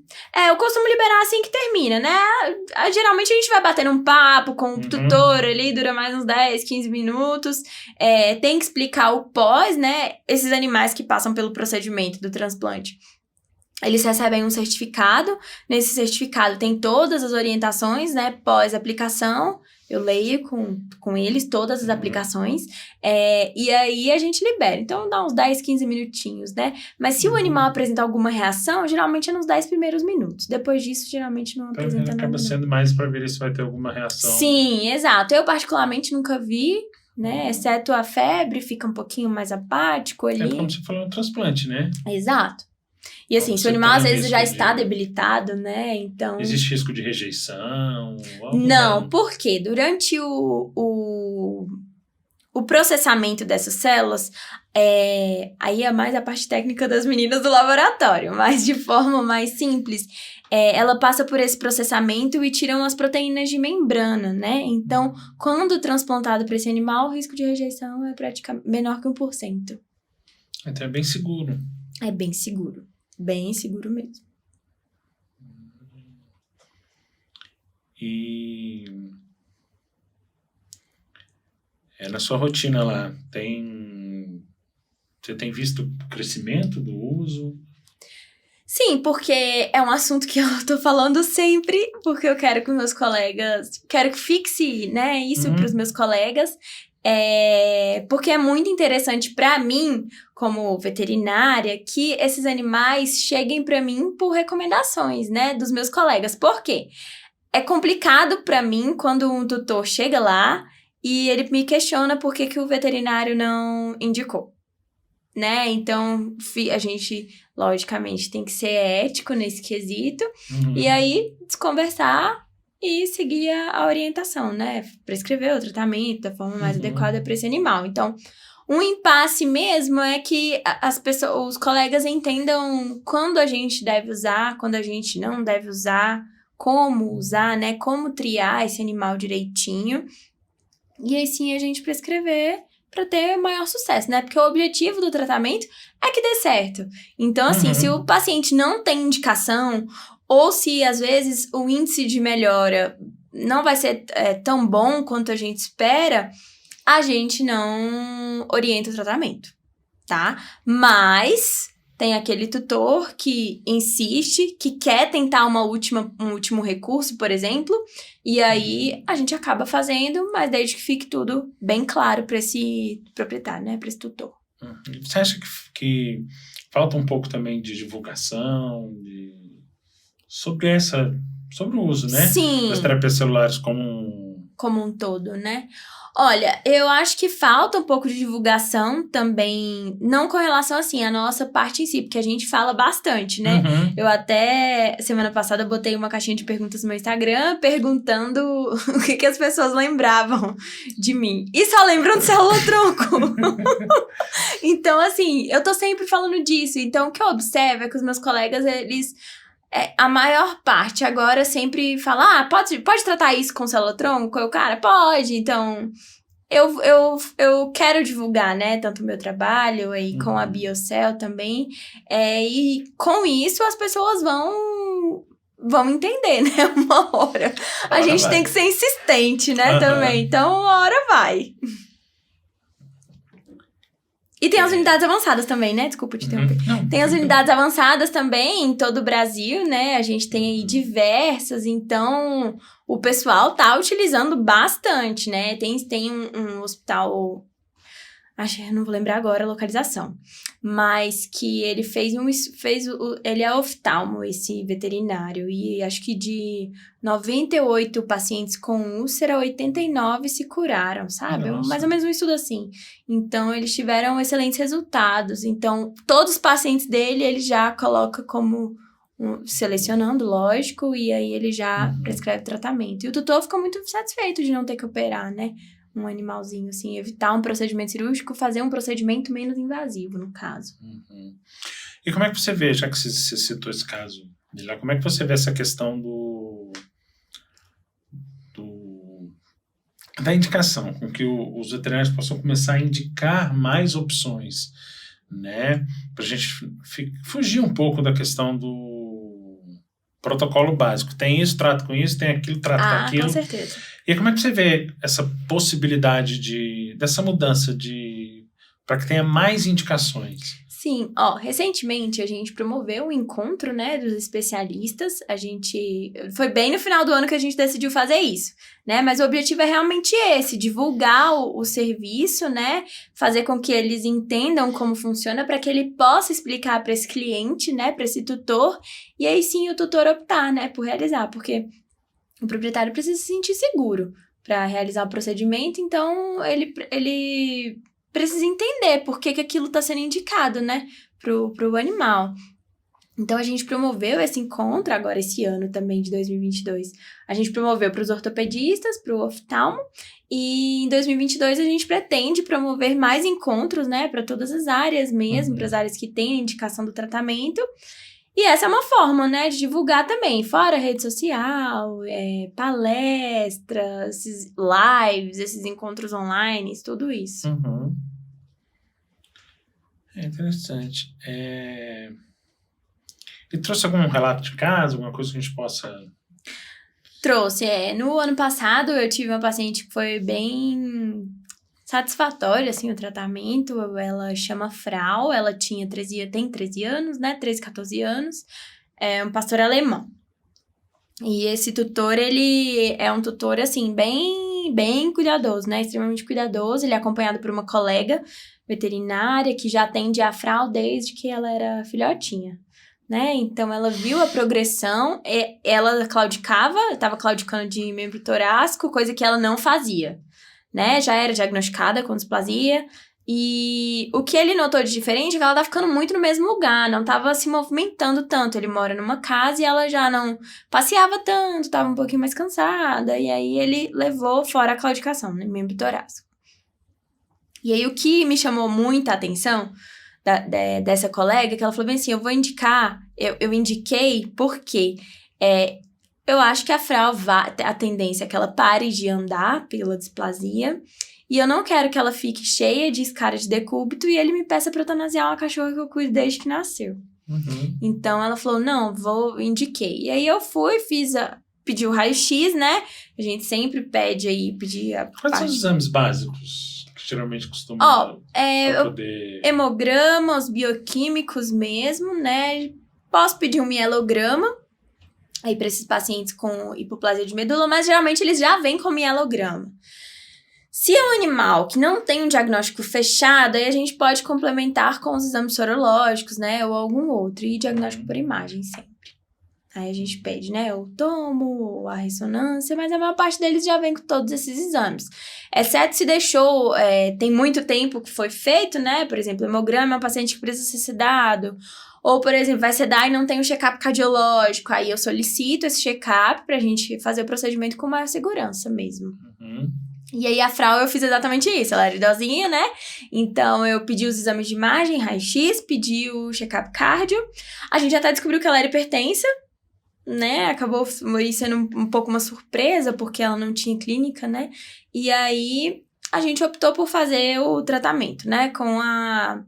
[SPEAKER 2] Eu costumo liberar assim que termina, né? Geralmente a gente vai batendo um papo com o tutor ali, dura mais uns 10, 15 minutos. Tem que explicar o pós, né? Esses animais que passam pelo procedimento do transplante. Eles recebem um certificado. Nesse certificado tem todas as orientações, né? Pós-aplicação. Eu leio com eles todas as aplicações. E aí a gente libera. Então dá uns 10, 15 minutinhos, né? Mas se o animal apresentar alguma reação, geralmente é nos 10 primeiros minutos. Depois disso, geralmente não apresenta nada.
[SPEAKER 1] Acaba sendo mais para ver se vai ter alguma reação.
[SPEAKER 2] Sim, exato. Eu particularmente nunca vi, né? Exceto a febre, fica um pouquinho mais apático ali.
[SPEAKER 1] Como você falou, um transplante, né?
[SPEAKER 2] Exato. E assim, se o animal às vezes já está debilitado, né, então...
[SPEAKER 1] Existe risco de rejeição?
[SPEAKER 2] Não, porque durante o processamento dessas células, aí é mais a parte técnica das meninas do laboratório, mas de forma mais simples, ela passa por esse processamento e tiram as proteínas de membrana, né? Então, quando transplantado para esse animal, o risco de rejeição é praticamente menor que 1%.
[SPEAKER 1] Então é bem seguro.
[SPEAKER 2] É bem seguro. Bem seguro mesmo.
[SPEAKER 1] E na sua rotina lá, você tem visto o crescimento do uso?
[SPEAKER 2] Sim, porque é um assunto que eu tô falando sempre, porque eu quero que meus colegas... Quero que fixe, né, isso para os meus colegas. Porque é muito interessante para mim, como veterinária, que esses animais cheguem para mim por recomendações, né, dos meus colegas. Por quê? É complicado para mim quando um tutor chega lá e ele me questiona por que o veterinário não indicou, né? Então, a gente, logicamente, tem que ser ético nesse quesito. E aí, desconversar e seguir a orientação, né? Prescrever o tratamento da forma mais adequada para esse animal. Então, um impasse mesmo é que os colegas entendam quando a gente deve usar, quando a gente não deve usar, como usar, né? Como triar esse animal direitinho. E aí sim a gente prescrever para ter maior sucesso, né? Porque o objetivo do tratamento é que dê certo. Então, assim, se o paciente não tem indicação, ou se, às vezes, o índice de melhora não vai ser tão bom quanto a gente espera, a gente não orienta o tratamento, tá? Mas tem aquele tutor que insiste, que quer tentar um último recurso, por exemplo, e aí a gente acaba fazendo, mas desde que fique tudo bem claro para esse proprietário, né? Para esse tutor.
[SPEAKER 1] Você acha que falta um pouco também de divulgação, sobre o uso, né?
[SPEAKER 2] Sim.
[SPEAKER 1] Das terapias celulares como
[SPEAKER 2] como um todo, né? Olha, eu acho que falta um pouco de divulgação também, não com relação, assim, à nossa parte em si, porque a gente fala bastante, né?
[SPEAKER 1] Uhum.
[SPEAKER 2] Eu até, semana passada, botei uma caixinha de perguntas no meu Instagram, perguntando o que as pessoas lembravam de mim. E só lembram do célula-tronco. Então, assim, eu tô sempre falando disso. Então, o que eu observo é que os meus colegas, eles... a maior parte agora sempre fala, pode tratar isso com célula-tronco? Cara, pode. Então, eu quero divulgar, né? Tanto o meu trabalho aí com a Biocell também. E com isso, as pessoas vão entender, né? Uma hora. A gente tem que ser insistente, né? Também. Então, uma hora vai. E tem as unidades avançadas também, né? Desculpa te interromper. Tem as unidades avançadas também em todo o Brasil, né? A gente tem aí diversas, então o pessoal tá utilizando bastante, né? Tem um hospital, eu não vou lembrar agora a localização, mas que ele ele é oftalmo, esse veterinário, e acho que de 98 pacientes com úlcera, 89 se curaram, sabe? Mais ou menos um estudo assim. Então, eles tiveram excelentes resultados. Então, todos os pacientes dele, ele já coloca como... selecionando, lógico, e aí ele já prescreve tratamento. E o tutor fica muito satisfeito de não ter que operar, né? Um animalzinho, assim, evitar um procedimento cirúrgico, fazer um procedimento menos invasivo, no caso.
[SPEAKER 1] E como é que você vê, já que você citou esse caso, como é que você vê essa questão da indicação, com que os veterinários possam começar a indicar mais opções, né? Pra gente fugir um pouco da questão do protocolo básico. Tem isso, trato com isso, tem aquilo, trato com aquilo.
[SPEAKER 2] Com certeza.
[SPEAKER 1] E como é que você vê essa possibilidade dessa mudança para que tenha mais indicações?
[SPEAKER 2] Sim, recentemente a gente promoveu um encontro, né, dos especialistas. Foi bem no final do ano que a gente decidiu fazer isso, né? Mas o objetivo é realmente esse, divulgar o serviço, né? Fazer com que eles entendam como funciona para que ele possa explicar para esse cliente, né, para esse tutor, e aí sim o tutor optar, né, por realizar, porque o proprietário precisa se sentir seguro para realizar o procedimento, então ele precisa entender por que aquilo está sendo indicado, né, pro animal. Então, a gente promoveu esse encontro agora esse ano também, de 2022. A gente promoveu para os ortopedistas, para o oftalmo, e em 2022 a gente pretende promover mais encontros, né, para todas as áreas mesmo, para as áreas que têm a indicação do tratamento. E essa é uma forma, né, de divulgar também, fora rede social, palestras, esses lives, esses encontros online, tudo isso.
[SPEAKER 1] É interessante. E trouxe algum relato de caso, alguma coisa que a gente possa...
[SPEAKER 2] Trouxe, no ano passado eu tive uma paciente que foi bem satisfatório, assim, o tratamento. Ela chama Frau, ela tem 13 anos, né, 13, 14 anos, é um pastor alemão. E esse tutor, ele é um tutor, assim, bem cuidadoso, né, extremamente cuidadoso. Ele é acompanhado por uma colega veterinária que já atende a Frau desde que ela era filhotinha, né, então ela viu a progressão, ela estava claudicando de membro torácico, coisa que ela não fazia, né, já era diagnosticada com displasia, e o que ele notou de diferente é que ela tá ficando muito no mesmo lugar, não tava se movimentando tanto. Ele mora numa casa e ela já não passeava tanto, tava um pouquinho mais cansada, e aí ele levou fora a claudicação, né, membro torácico. E aí o que me chamou muita atenção dessa colega, que ela falou bem assim, eu vou indicar, eu indiquei porque eu acho que a Frau a tendência é que ela pare de andar pela displasia, e eu não quero que ela fique cheia de escara de decúbito e ele me peça pra eutanasiar uma cachorra que eu cuido desde que nasceu. Então ela falou, não, indiquei. E aí eu fui, pedi o raio-x, né? A gente sempre pedir a...
[SPEAKER 1] Quais são os exames básicos que geralmente costumam poder...
[SPEAKER 2] Hemograma, os bioquímicos mesmo, né? Posso pedir um mielograma, aí para esses pacientes com hipoplasia de medula, mas geralmente eles já vêm com mielograma. Se é um animal que não tem um diagnóstico fechado, aí a gente pode complementar com os exames sorológicos, né? Ou algum outro, e diagnóstico por imagem sempre. Aí a gente pede, né, o tomo, ou a ressonância, mas a maior parte deles já vem com todos esses exames. Exceto se deixou, tem muito tempo que foi feito, né, por exemplo, hemograma é um paciente que precisa ser sedado, ou, por exemplo, vai sedar e não tem um check-up cardiológico, aí eu solicito esse check-up pra gente fazer o procedimento com maior segurança mesmo.
[SPEAKER 1] Uhum.
[SPEAKER 2] E aí, a Frau, eu fiz exatamente isso. Ela era idosinha, né? Então, eu pedi os exames de imagem, raio-x, pedi o check-up cardio. A gente até descobriu que ela era hipertensa, né? Acabou sendo um pouco uma surpresa, porque ela não tinha clínica, né? E aí, a gente optou por fazer o tratamento, né? Com a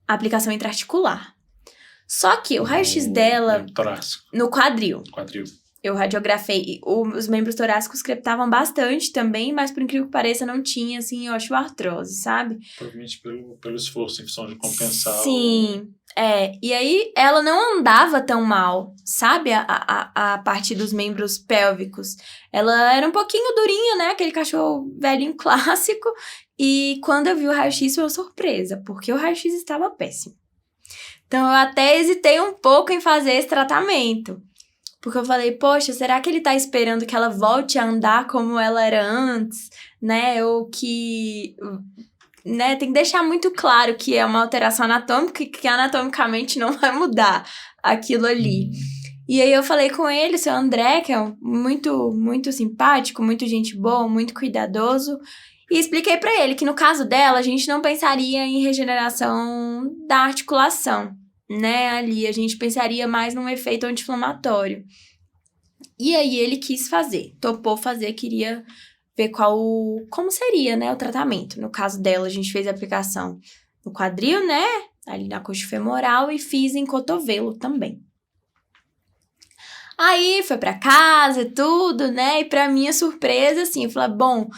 [SPEAKER 2] aplicação intraarticular. Só que o raio-x dela...
[SPEAKER 1] No torácico.
[SPEAKER 2] No quadril.
[SPEAKER 1] Quadril.
[SPEAKER 2] Eu radiografei. Os membros torácicos crepitavam bastante também, mas por incrível que pareça, não tinha, assim, osteoartrose, sabe?
[SPEAKER 1] Provavelmente pelo esforço, em função de compensar.
[SPEAKER 2] Sim, E aí, ela não andava tão mal, sabe? A parte dos membros pélvicos. Ela era um pouquinho durinha, né? Aquele cachorro velhinho clássico. E quando eu vi o raio-x, foi uma surpresa, porque o raio-x estava péssimo. Então, eu até hesitei um pouco em fazer esse tratamento. Porque eu falei, poxa, será que ele tá esperando que ela volte a andar como ela era antes, né? Ou que... né? Tem que deixar muito claro que é uma alteração anatômica e que anatomicamente não vai mudar aquilo ali. E aí eu falei com ele, o seu André, que é muito, muito simpático, muito gente boa, muito cuidadoso, e expliquei pra ele que no caso dela, a gente não pensaria em regeneração da articulação, né? Ali, a gente pensaria mais num efeito anti-inflamatório. E aí ele quis fazer, topou fazer, queria ver como seria, né, o tratamento. No caso dela, a gente fez a aplicação no quadril, né, ali na coxa femoral, e fiz em cotovelo também. Aí foi pra casa e tudo, né, e pra minha surpresa, assim, eu falei, bom,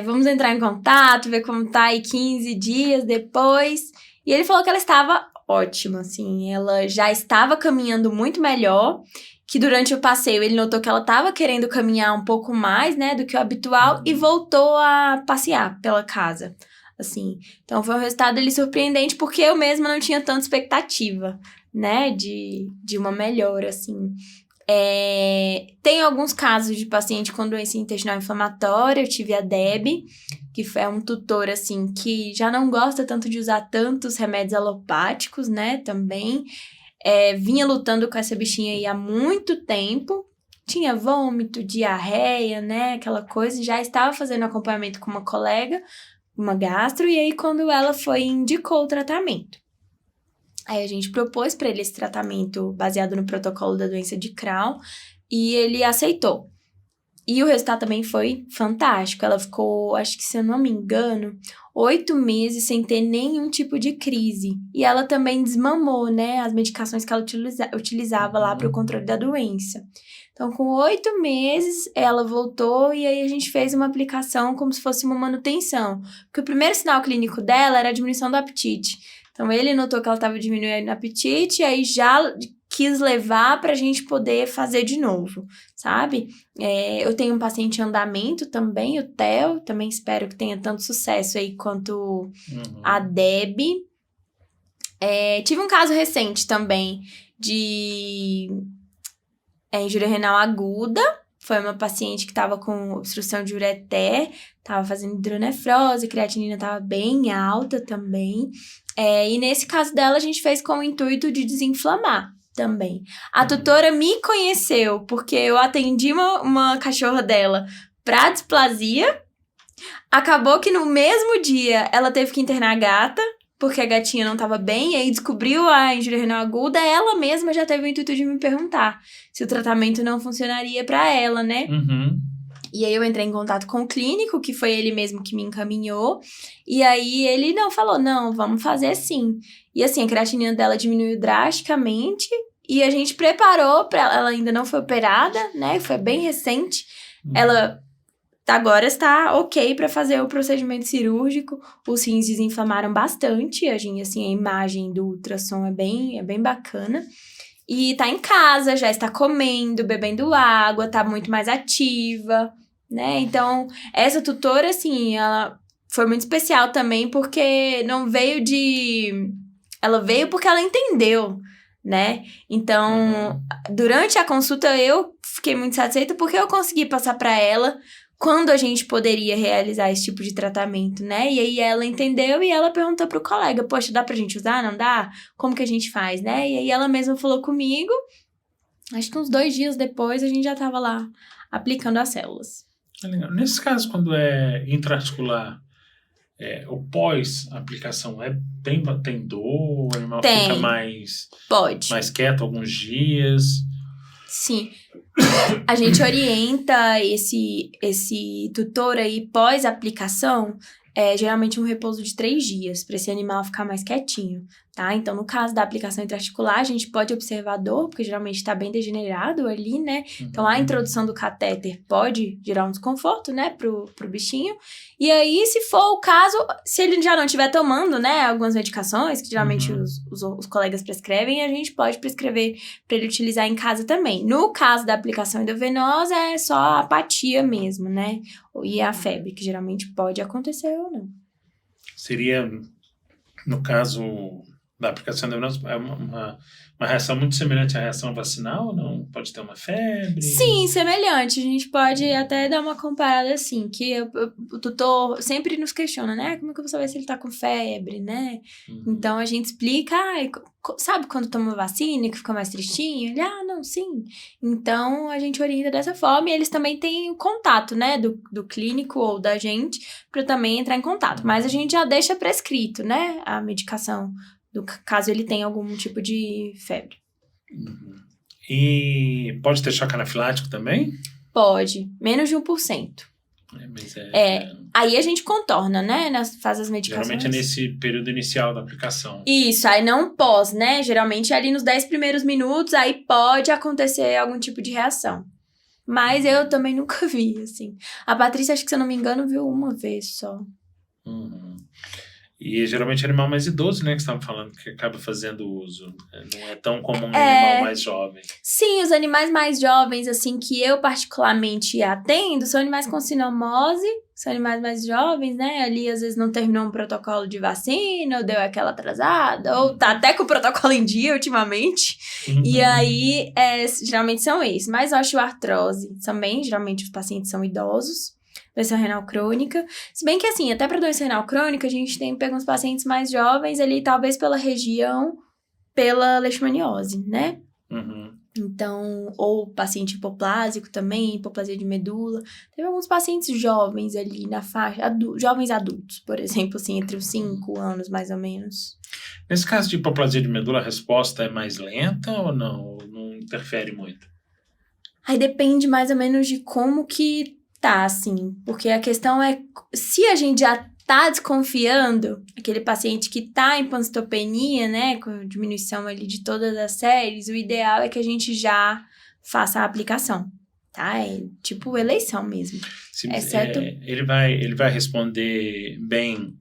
[SPEAKER 2] vamos entrar em contato, ver como tá aí 15 dias depois. E ele falou que ela estava ótima, assim, ela já estava caminhando muito melhor, que durante o passeio ele notou que ela estava querendo caminhar um pouco mais, né, do que o habitual, e voltou a passear pela casa, assim. Então, foi um resultado ali surpreendente, porque eu mesma não tinha tanta expectativa, né, de uma melhora, assim. Tem alguns casos de paciente com doença intestinal inflamatória. Eu tive a Debbie, que é um tutor, assim, que já não gosta tanto de usar tantos remédios alopáticos, né, também. Vinha lutando com essa bichinha aí há muito tempo. Tinha vômito, diarreia, né, aquela coisa. Já estava fazendo acompanhamento com uma colega, uma gastro, e aí quando ela indicou o tratamento. Aí a gente propôs para ele esse tratamento baseado no protocolo da doença de Crohn e ele aceitou. E o resultado também foi fantástico. Ela ficou, acho que se eu não me engano, 8 meses sem ter nenhum tipo de crise. E ela também desmamou, né, as medicações que ela utilizava lá para o controle da doença. Então, com 8 meses, ela voltou e aí a gente fez uma aplicação como se fosse uma manutenção. Porque o primeiro sinal clínico dela era a diminuição do apetite. Então, ele notou que ela estava diminuindo o apetite e aí já quis levar pra gente poder fazer de novo, sabe? Eu tenho um paciente em andamento também, o Theo, também espero que tenha tanto sucesso aí quanto a Debbie. Tive um caso recente também de injúria renal aguda. Foi uma paciente que estava com obstrução de ureter, estava fazendo hidronefrose, a creatinina estava bem alta também. E nesse caso dela, a gente fez com o intuito de desinflamar também. A tutora me conheceu porque eu atendi uma cachorra dela para displasia. Acabou que no mesmo dia ela teve que internar a gata, porque a gatinha não estava bem, e aí descobriu a injúria renal aguda. Ela mesma já teve o intuito de me perguntar se o tratamento não funcionaria para ela, né? E aí eu entrei em contato com o clínico, que foi ele mesmo que me encaminhou. E aí ele falou, não, vamos fazer sim. E assim, a creatinina dela diminuiu drasticamente. E a gente preparou para ela ainda não foi operada, né? Foi bem recente. Ela agora está ok para fazer o procedimento cirúrgico. Os rins desinflamaram bastante. A imagem do ultrassom é bem bacana. E tá em casa, já está comendo, bebendo água, tá muito mais ativa, né? Então, essa tutora, assim, ela foi muito especial também, porque não veio ela veio porque ela entendeu, né? Então, durante a consulta, eu fiquei muito satisfeita porque eu consegui passar para ela quando a gente poderia realizar esse tipo de tratamento, né? E aí ela entendeu e ela perguntou pro colega, poxa, dá pra gente usar? Não dá? Como que a gente faz, né? E aí ela mesma falou comigo, acho que uns 2 dias depois a gente já tava lá aplicando as células.
[SPEAKER 1] Legal. Nesse caso, quando é intraarticular, o pós-aplicação tem dor, o animal fica mais quieto alguns dias?
[SPEAKER 2] Sim. A gente orienta esse tutor aí pós-aplicação, geralmente um repouso de 3 dias, para esse animal ficar mais quietinho, tá? Então, no caso da aplicação intraarticular, a gente pode observar dor, porque geralmente está bem degenerado ali, né? Então, a introdução do catéter pode gerar um desconforto, né, pro bichinho. E aí, se for o caso, se ele já não estiver tomando, né, algumas medicações, que geralmente os colegas prescrevem, a gente pode prescrever para ele utilizar em casa também. No caso da aplicação endovenosa, é só a apatia mesmo, né? E a febre, que geralmente pode acontecer ou não.
[SPEAKER 1] Seria, no caso da aplicação endovenosa, uma reação muito semelhante à reação vacinal ou não? Pode ter uma febre?
[SPEAKER 2] Sim, semelhante. A gente pode até dar uma comparada assim, que o tutor sempre nos questiona, né? Como é que eu vou saber se ele tá com febre, né? Então, a gente explica, sabe quando toma vacina que fica mais tristinho? Ele, não, sim. Então, a gente orienta dessa forma e eles também têm o contato, né? Do clínico ou da gente, para também entrar em contato. Mas a gente já deixa prescrito, né? A medicação, caso ele tenha algum tipo de febre.
[SPEAKER 1] E pode ter choque anafilático também?
[SPEAKER 2] Pode, menos de 1%. Aí a gente contorna, né? Faz as medicações.
[SPEAKER 1] Geralmente é nesse período inicial da aplicação.
[SPEAKER 2] Isso, aí não pós, né? Geralmente ali nos 10 primeiros minutos, aí pode acontecer algum tipo de reação. Mas eu também nunca vi, assim. A Patrícia, acho que se eu não me engano, viu uma vez só.
[SPEAKER 1] E geralmente é animal mais idoso, né, que você estava falando, que acaba fazendo uso. Não é tão comum em animal mais jovem.
[SPEAKER 2] Sim, os animais mais jovens, assim, que eu particularmente atendo, são animais com sinomose, são animais mais jovens, né? Ali, às vezes, não terminou um protocolo de vacina, ou deu aquela atrasada, ou tá até com o protocolo em dia, ultimamente. E aí, geralmente são esses. Mas osteoartrose também, geralmente os pacientes são idosos. Doença renal crônica. Se bem que, assim, até para doença renal crônica, a gente tem pego uns pacientes mais jovens ali, talvez pela região, pela leishmaniose, né? Então, ou paciente hipoplásico também, hipoplasia de medula. Teve alguns pacientes jovens ali na faixa, jovens adultos, por exemplo, assim, entre os 5 anos, mais ou menos.
[SPEAKER 1] Nesse caso de hipoplasia de medula, a resposta é mais lenta ou não? Não interfere muito?
[SPEAKER 2] Aí depende mais ou menos de como que tá, assim, porque a questão é, se a gente já tá desconfiando, aquele paciente que tá em pancitopenia, né, com diminuição ali de todas as séries, o ideal é que a gente já faça a aplicação, tá? É tipo eleição mesmo. Exceto...
[SPEAKER 1] Ele vai responder bem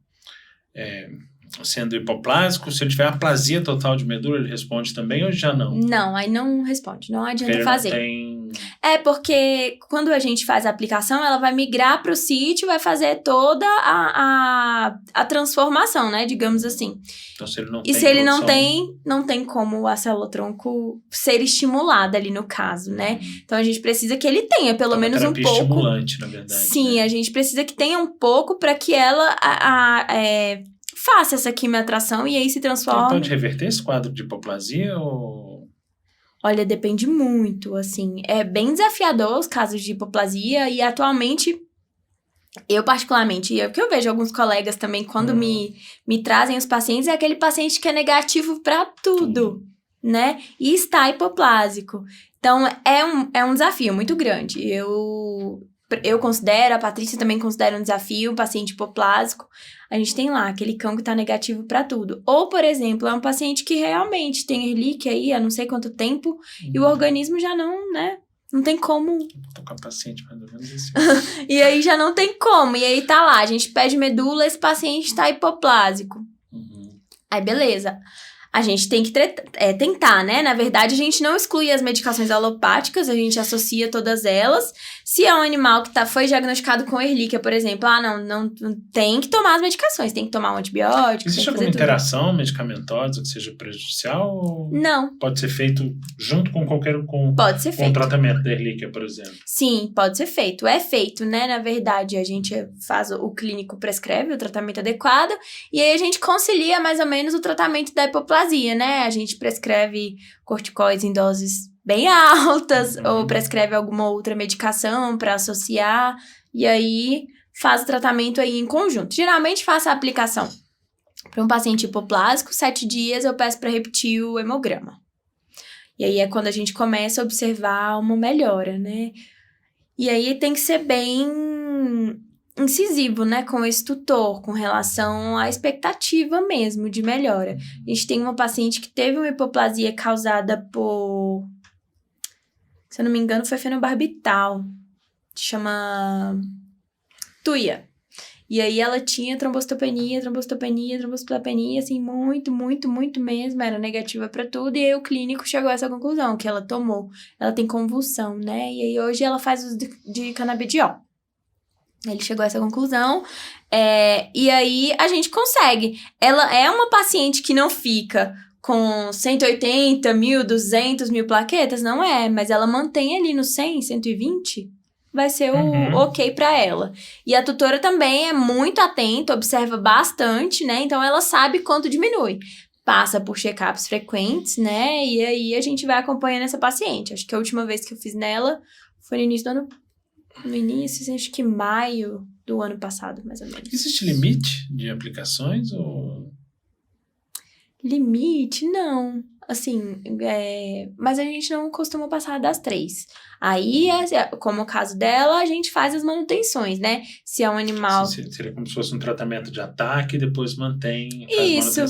[SPEAKER 1] sendo hipoplásico. Se ele tiver aplasia total de medula, ele responde também ou já não?
[SPEAKER 2] Não, aí não responde, não adianta
[SPEAKER 1] ele
[SPEAKER 2] fazer.
[SPEAKER 1] Não tem...
[SPEAKER 2] porque quando a gente faz a aplicação, ela vai migrar para o sítio, vai fazer toda a transformação, né, digamos assim.
[SPEAKER 1] Então, se ele não
[SPEAKER 2] se ele não tem como a célula-tronco ser estimulada ali no caso, né? Então, a gente precisa que ele tenha pelo menos um pouco...
[SPEAKER 1] estimulante, na verdade.
[SPEAKER 2] Sim, né? A gente precisa que tenha um pouco para que ela... faça essa quimioatração e aí se transforma...
[SPEAKER 1] Ele pode reverter esse quadro de hipoplasia ou...
[SPEAKER 2] Olha, depende muito, assim. É bem desafiador os casos de hipoplasia e atualmente, eu particularmente, que eu vejo alguns colegas também, quando me trazem os pacientes, é aquele paciente que é negativo para tudo, né? E está hipoplásico. Então, é um desafio muito grande. Eu considero, a Patrícia também considera um desafio, um paciente hipoplásico. A gente tem lá aquele cão que tá negativo pra tudo. Ou, por exemplo, é um paciente que realmente tem relíquia aí há não sei quanto tempo e o organismo já não, né? Não tem como.
[SPEAKER 1] Tô com a paciente mais ou menos assim.
[SPEAKER 2] E aí já não tem como. E aí tá lá, a gente pede medula, esse paciente tá hipoplásico. Aí beleza. A gente tem que tentar, né? Na verdade, a gente não exclui as medicações alopáticas, a gente associa todas elas. Se é um animal que foi diagnosticado com Ehrlichia, por exemplo, não tem que tomar as medicações, tem que tomar um antibiótico.
[SPEAKER 1] Existe alguma interação medicamentosa que seja prejudicial? Ou
[SPEAKER 2] não.
[SPEAKER 1] Pode ser feito junto com
[SPEAKER 2] pode ser feito.
[SPEAKER 1] Com o tratamento da Ehrlichia, por exemplo?
[SPEAKER 2] Sim, pode ser feito. É feito, né? Na verdade, a gente o clínico prescreve o tratamento adequado e aí a gente concilia mais ou menos o tratamento da hipoplasia, né? A gente prescreve corticoides em doses bem altas ou prescreve alguma outra medicação para associar e aí faz o tratamento aí em conjunto. Geralmente faço a aplicação para um paciente hipoplásico, 7 dias eu peço para repetir o hemograma. E aí é quando a gente começa a observar uma melhora, né? E aí tem que ser bem incisivo, né, com esse tutor, com relação à expectativa mesmo de melhora. A gente tem uma paciente que teve uma hipoplasia causada por, se eu não me engano, foi fenobarbital, chama Tuia. E aí ela tinha trombocitopenia, assim, muito mesmo, era negativa pra tudo, e aí o clínico chegou a essa conclusão, que ela tem convulsão, né, e aí hoje ela faz uso de canabidiol. Ele chegou a essa conclusão, e aí a gente consegue. Ela é uma paciente que não fica com 180 mil, 200 mil plaquetas, não é, mas ela mantém ali no 100, 120, vai ser o ok pra ela. E a tutora também é muito atenta, observa bastante, né, então ela sabe quanto diminui. Passa por check-ups frequentes, né, e aí a gente vai acompanhando essa paciente. Acho que a última vez que eu fiz nela foi no início do ano. No início, acho que maio do ano passado, mais ou menos.
[SPEAKER 1] Existe limite de aplicações ou...
[SPEAKER 2] Limite? Não. Assim, mas a gente não costuma passar das 3. Aí, como o caso dela, a gente faz as manutenções, né? Se é um animal...
[SPEAKER 1] Seria como se fosse um tratamento de ataque e depois faz manutenção, é isso?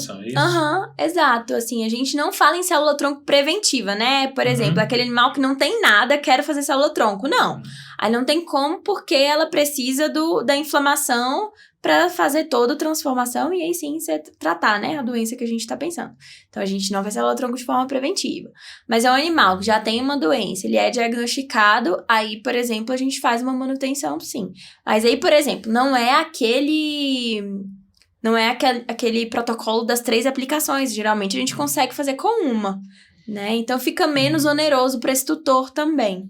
[SPEAKER 2] Exato. Assim, a gente não fala em célula-tronco preventiva, né? Por exemplo, aquele animal que não tem nada, quer fazer célula-tronco. Não. Aí não tem como, porque ela precisa da inflamação para fazer toda a transformação e aí sim você tratar, né, a doença que a gente está pensando. Então, a gente não vai célula-tronco de forma preventiva. Mas é um animal que já tem uma doença, ele é diagnosticado, aí, por exemplo, a gente faz uma manutenção, sim. Mas aí, por exemplo, não é aquele protocolo das 3 aplicações. Geralmente, a gente consegue fazer com uma, né? Então, fica menos oneroso para esse tutor também.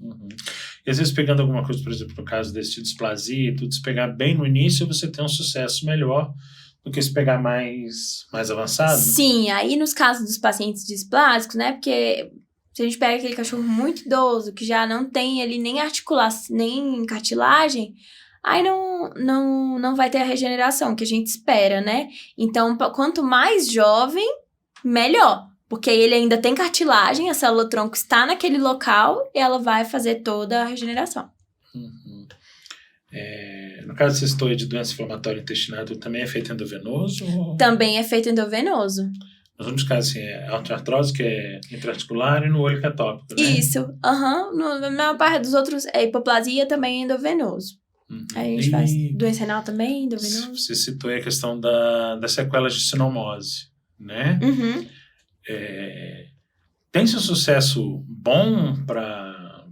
[SPEAKER 1] E às vezes pegando alguma coisa, por exemplo, no caso desse displasia e tudo, se pegar bem no início, você tem um sucesso melhor do que se pegar mais avançado?
[SPEAKER 2] Sim, aí nos casos dos pacientes displásicos, né, porque se a gente pega aquele cachorro muito idoso, que já não tem ali nem articulação, nem cartilagem, aí não vai ter a regeneração que a gente espera, né? Então, quanto mais jovem, melhor. Porque ele ainda tem cartilagem, a célula-tronco está naquele local e ela vai fazer toda a regeneração.
[SPEAKER 1] No caso, você citou de doença inflamatória intestinal, também é feito endovenoso?
[SPEAKER 2] Também é feito endovenoso.
[SPEAKER 1] Nos únicos casos, assim, é artrose, que é intraarticular, e no olho, que é tópico, né?
[SPEAKER 2] Isso, Na maior parte dos outros, hipoplasia também é endovenoso. Aí a gente faz doença renal também, endovenoso.
[SPEAKER 1] Você citou aí a questão das sequelas de sinomose, né? Tem-se um sucesso bom para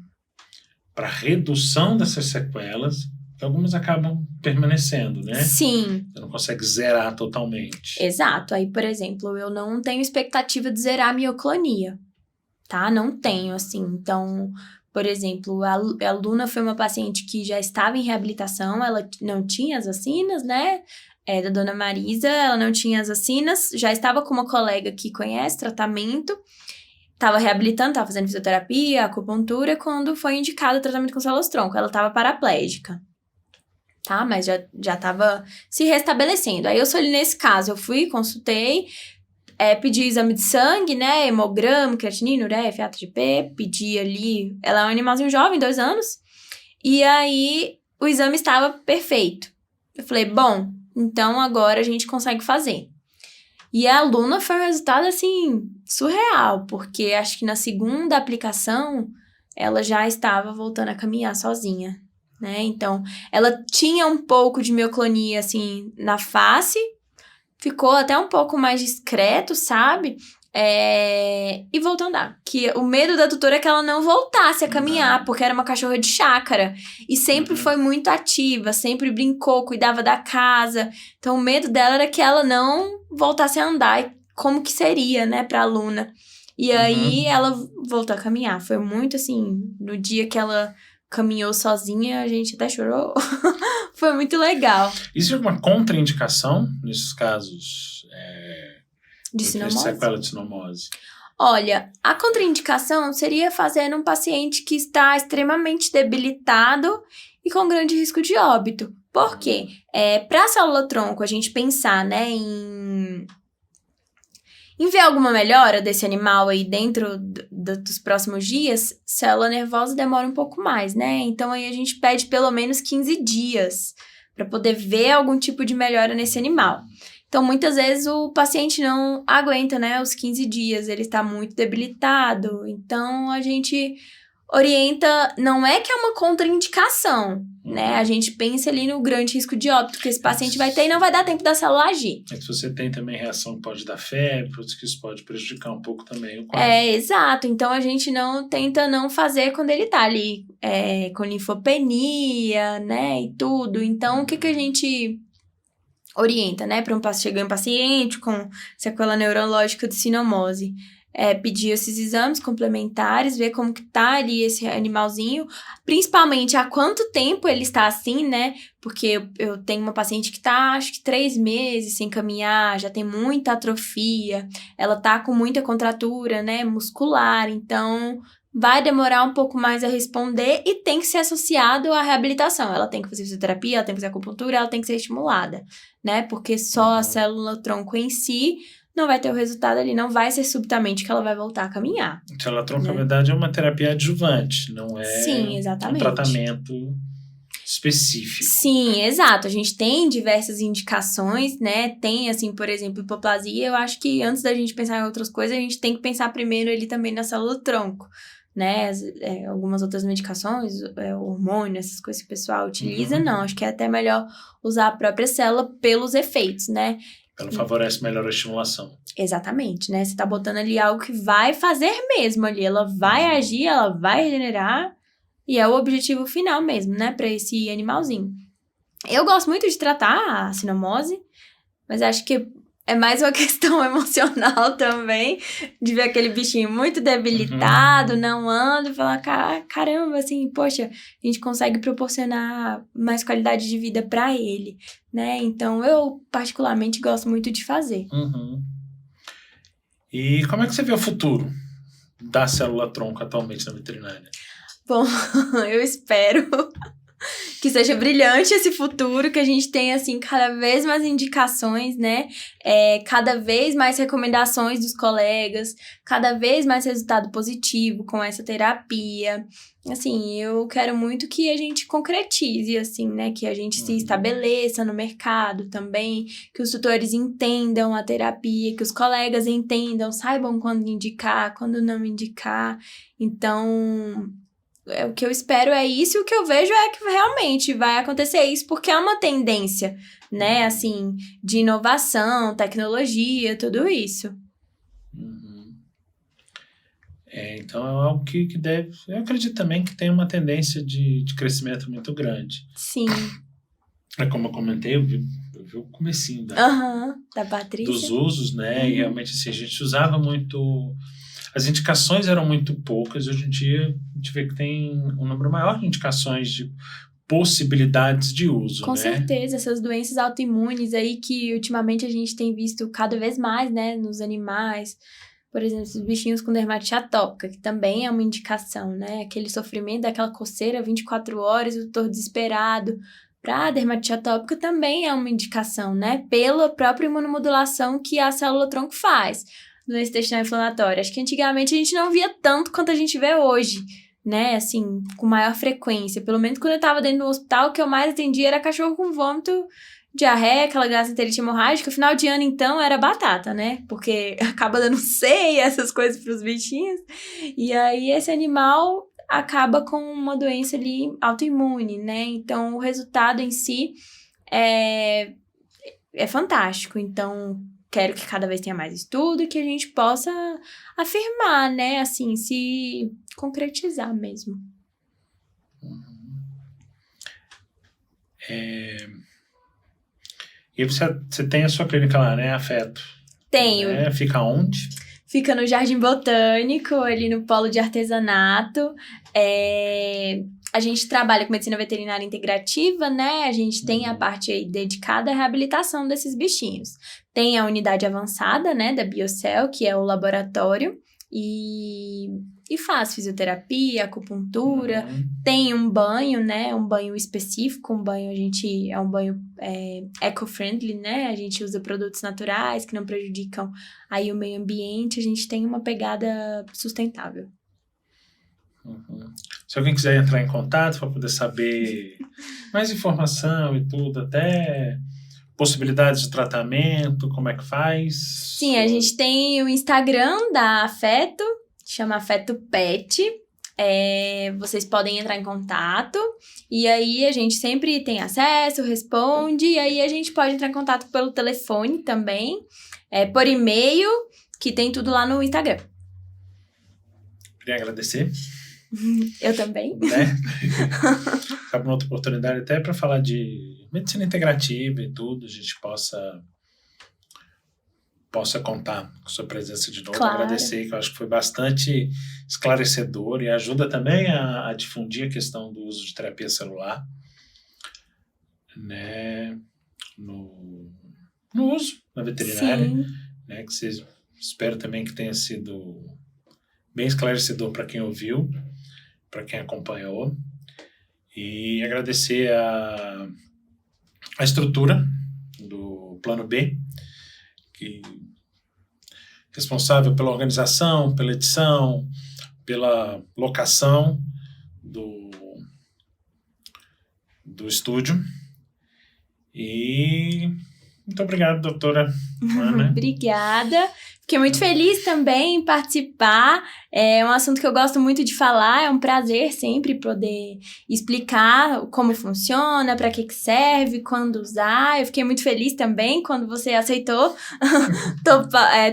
[SPEAKER 1] redução dessas sequelas, que algumas acabam permanecendo, né?
[SPEAKER 2] Sim.
[SPEAKER 1] Você não consegue zerar totalmente.
[SPEAKER 2] Exato. Aí, por exemplo, eu não tenho expectativa de zerar a mioclonia, tá? Não tenho, assim. Então, por exemplo, a Luna foi uma paciente que já estava em reabilitação, ela não tinha as vacinas, né? Da Dona Marisa, ela não tinha as vacinas, já estava com uma colega que conhece tratamento, estava reabilitando, estava fazendo fisioterapia, acupuntura, quando foi indicado o tratamento com células-tronco. Ela estava paraplégica, tá? Mas já estava se restabelecendo. Aí, nesse caso, eu fui, consultei, pedi exame de sangue, né? Hemograma, creatinina, ureia, FATGP, pedi ali... Ela é um animalzinho jovem, 2 anos. E aí, o exame estava perfeito. Eu falei, bom... Então, agora a gente consegue fazer. E a Luna foi um resultado, assim, surreal. Porque acho que na segunda aplicação, ela já estava voltando a caminhar sozinha, né? Então, ela tinha um pouco de mioclonia, assim, na face. Ficou até um pouco mais discreto, sabe? E voltou a andar. Que o medo da tutora é que ela não voltasse a caminhar, porque era uma cachorra de chácara. E sempre foi muito ativa, sempre brincou, cuidava da casa. Então, o medo dela era que ela não voltasse a andar. E como que seria, né, pra Luna. E aí, ela voltou a caminhar. Foi muito, assim, no dia que ela caminhou sozinha, a gente até chorou. Foi muito legal.
[SPEAKER 1] Existe alguma contraindicação nesses casos?
[SPEAKER 2] De sinomose?
[SPEAKER 1] Sequela de sinomose.
[SPEAKER 2] Olha, a contraindicação seria fazer num paciente que está extremamente debilitado e com grande risco de óbito. Por quê? Para a célula-tronco, a gente pensar, né, em ver alguma melhora desse animal aí dentro dos próximos dias, célula nervosa demora um pouco mais, né? Então, aí a gente pede pelo menos 15 dias para poder ver algum tipo de melhora nesse animal. Então, muitas vezes o paciente não aguenta, né, os 15 dias, ele está muito debilitado. Então, a gente orienta, não é que é uma contraindicação, né? A gente pensa ali no grande risco de óbito que esse paciente vai ter e não vai dar tempo da célula agir.
[SPEAKER 1] Se você tem também reação que pode dar febre, que isso pode prejudicar um pouco também o quadro.
[SPEAKER 2] Exato. Então, a gente tenta não fazer quando ele tá ali com linfopenia, né, e tudo. Então, o que a gente orienta, né, para chegar um paciente com sequela neurológica de sinomose? Pedir esses exames complementares, ver como que tá ali esse animalzinho, principalmente há quanto tempo ele está assim, né? Porque eu tenho uma paciente que tá, acho que 3 meses sem caminhar, já tem muita atrofia, ela tá com muita contratura, né, muscular, então vai demorar um pouco mais a responder e tem que ser associado à reabilitação. Ela tem que fazer fisioterapia, ela tem que fazer acupuntura, ela tem que ser estimulada, né? Porque só a célula-tronco em si não vai ter o resultado ali, não vai ser subitamente que ela vai voltar a caminhar.
[SPEAKER 1] Célula-tronco, na verdade, é uma terapia adjuvante, não é
[SPEAKER 2] Sim, exatamente.
[SPEAKER 1] Um tratamento específico.
[SPEAKER 2] Sim, exato. A gente tem diversas indicações, né? Tem, assim, por exemplo, hipoplasia. Eu acho que antes da gente pensar em outras coisas, a gente tem que pensar primeiro ali também na célula-tronco, né? Algumas outras medicações, hormônio, essas coisas que o pessoal utiliza, não. Acho que é até melhor usar a própria célula pelos efeitos, né?
[SPEAKER 1] Ela favorece melhor a estimulação.
[SPEAKER 2] Exatamente, né? Você tá botando ali algo que vai fazer mesmo ali. Ela vai agir, ela vai regenerar. E é o objetivo final mesmo, né? Pra esse animalzinho. Eu gosto muito de tratar a sinomose. Mas acho que é mais uma questão emocional também. De ver aquele bichinho muito debilitado, não anda. E falar, caramba, assim, poxa, a gente consegue proporcionar mais qualidade de vida pra ele, né? Então, eu particularmente gosto muito de fazer.
[SPEAKER 1] E como é que você vê o futuro da célula-tronco atualmente na veterinária?
[SPEAKER 2] Bom, eu espero que seja brilhante esse futuro, que a gente tenha, assim, cada vez mais indicações, né? Cada vez mais recomendações dos colegas, cada vez mais resultado positivo com essa terapia. Assim, eu quero muito que a gente concretize, assim, né? Que a gente se estabeleça no mercado também, que os tutores entendam a terapia, que os colegas entendam, saibam quando indicar, quando não indicar. Então, o que eu espero é isso, e o que eu vejo é que realmente vai acontecer isso, porque é uma tendência, né, assim, de inovação, tecnologia, tudo isso.
[SPEAKER 1] Então é algo que deve... Eu acredito também que tem uma tendência de crescimento muito grande.
[SPEAKER 2] Sim.
[SPEAKER 1] Como eu comentei, eu vi o comecinho
[SPEAKER 2] da Patrícia.
[SPEAKER 1] Dos usos, né, e realmente assim, a gente usava muito... As indicações eram muito poucas, hoje em dia a gente vê que tem um número maior de indicações de possibilidades de uso,
[SPEAKER 2] Com
[SPEAKER 1] né?
[SPEAKER 2] certeza, essas doenças autoimunes aí que ultimamente a gente tem visto cada vez mais, né, nos animais. Por exemplo, os bichinhos com dermatite atópica, que também é uma indicação, né? Aquele sofrimento daquela coceira 24 horas, o tutor desesperado. Para dermatite atópica também é uma indicação, né? Pela própria imunomodulação que a célula-tronco faz. Doença intestinal inflamatória. Acho que antigamente a gente não via tanto quanto a gente vê hoje, né? Assim, com maior frequência. Pelo menos quando eu tava dentro do hospital, o que eu mais atendia era cachorro com vômito, diarreia, aquela gastroenterite hemorrágica. Final de ano, então, era batata, né? Porque acaba dando ceia, essas coisas pros bichinhos. E aí, esse animal acaba com uma doença ali autoimune, né? Então, o resultado em si é fantástico. Então, quero que cada vez tenha mais estudo e que a gente possa afirmar, né? Assim, se concretizar mesmo.
[SPEAKER 1] E você tem a sua clínica lá, né? Afeto.
[SPEAKER 2] Tenho.
[SPEAKER 1] Fica onde?
[SPEAKER 2] Fica no Jardim Botânico, ali no Polo de Artesanato. A gente trabalha com medicina veterinária integrativa, né? A gente tem a parte aí dedicada à reabilitação desses bichinhos. Tem a unidade avançada, né, da Biocell, que é o laboratório, e faz fisioterapia, acupuntura. Tem um banho, né, um banho específico, um banho eco-friendly, né? A gente usa produtos naturais que não prejudicam aí o meio ambiente. A gente tem uma pegada sustentável.
[SPEAKER 1] Se alguém quiser entrar em contato para poder saber mais informação e tudo, até possibilidades de tratamento, como é que faz?
[SPEAKER 2] Sim, a gente tem o Instagram da Afeto, chama Afeto Pet. Vocês podem entrar em contato e aí a gente sempre tem acesso, responde, e aí a gente pode entrar em contato pelo telefone também, por e-mail, que tem tudo lá no Instagram.
[SPEAKER 1] Queria agradecer.
[SPEAKER 2] Eu também.
[SPEAKER 1] Né? Acaba uma outra oportunidade até para falar de medicina integrativa e tudo, a gente possa contar com sua presença de novo.
[SPEAKER 2] Claro.
[SPEAKER 1] Agradecer, que eu acho que foi bastante esclarecedor e ajuda também a difundir a questão do uso de terapia celular, né, no uso na veterinária.
[SPEAKER 2] Sim.
[SPEAKER 1] Né, que espero também que tenha sido bem esclarecedor para quem ouviu, para quem acompanhou, e agradecer a estrutura do Plano B, que responsável pela organização, pela edição, pela locação do estúdio. E muito obrigado, doutora Ana.
[SPEAKER 2] Obrigada. Fiquei muito feliz também em participar. É um assunto que eu gosto muito de falar. É um prazer sempre poder explicar como funciona, para que serve, quando usar. Eu fiquei muito feliz também quando você aceitou,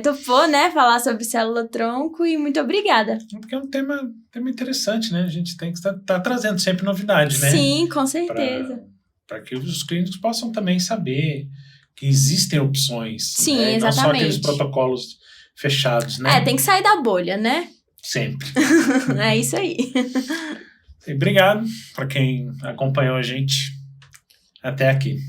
[SPEAKER 2] topou, né, falar sobre célula-tronco, e muito obrigada.
[SPEAKER 1] Porque é um tema interessante, né? A gente tem que estar trazendo sempre novidade, né?
[SPEAKER 2] Sim, com certeza.
[SPEAKER 1] Para que os clínicos possam também saber que existem opções.
[SPEAKER 2] Sim,
[SPEAKER 1] né?
[SPEAKER 2] exatamente.
[SPEAKER 1] Não só aqueles protocolos fechados, né?
[SPEAKER 2] Tem que sair da bolha, né?
[SPEAKER 1] Sempre.
[SPEAKER 2] É isso aí.
[SPEAKER 1] E obrigado para quem acompanhou a gente até aqui.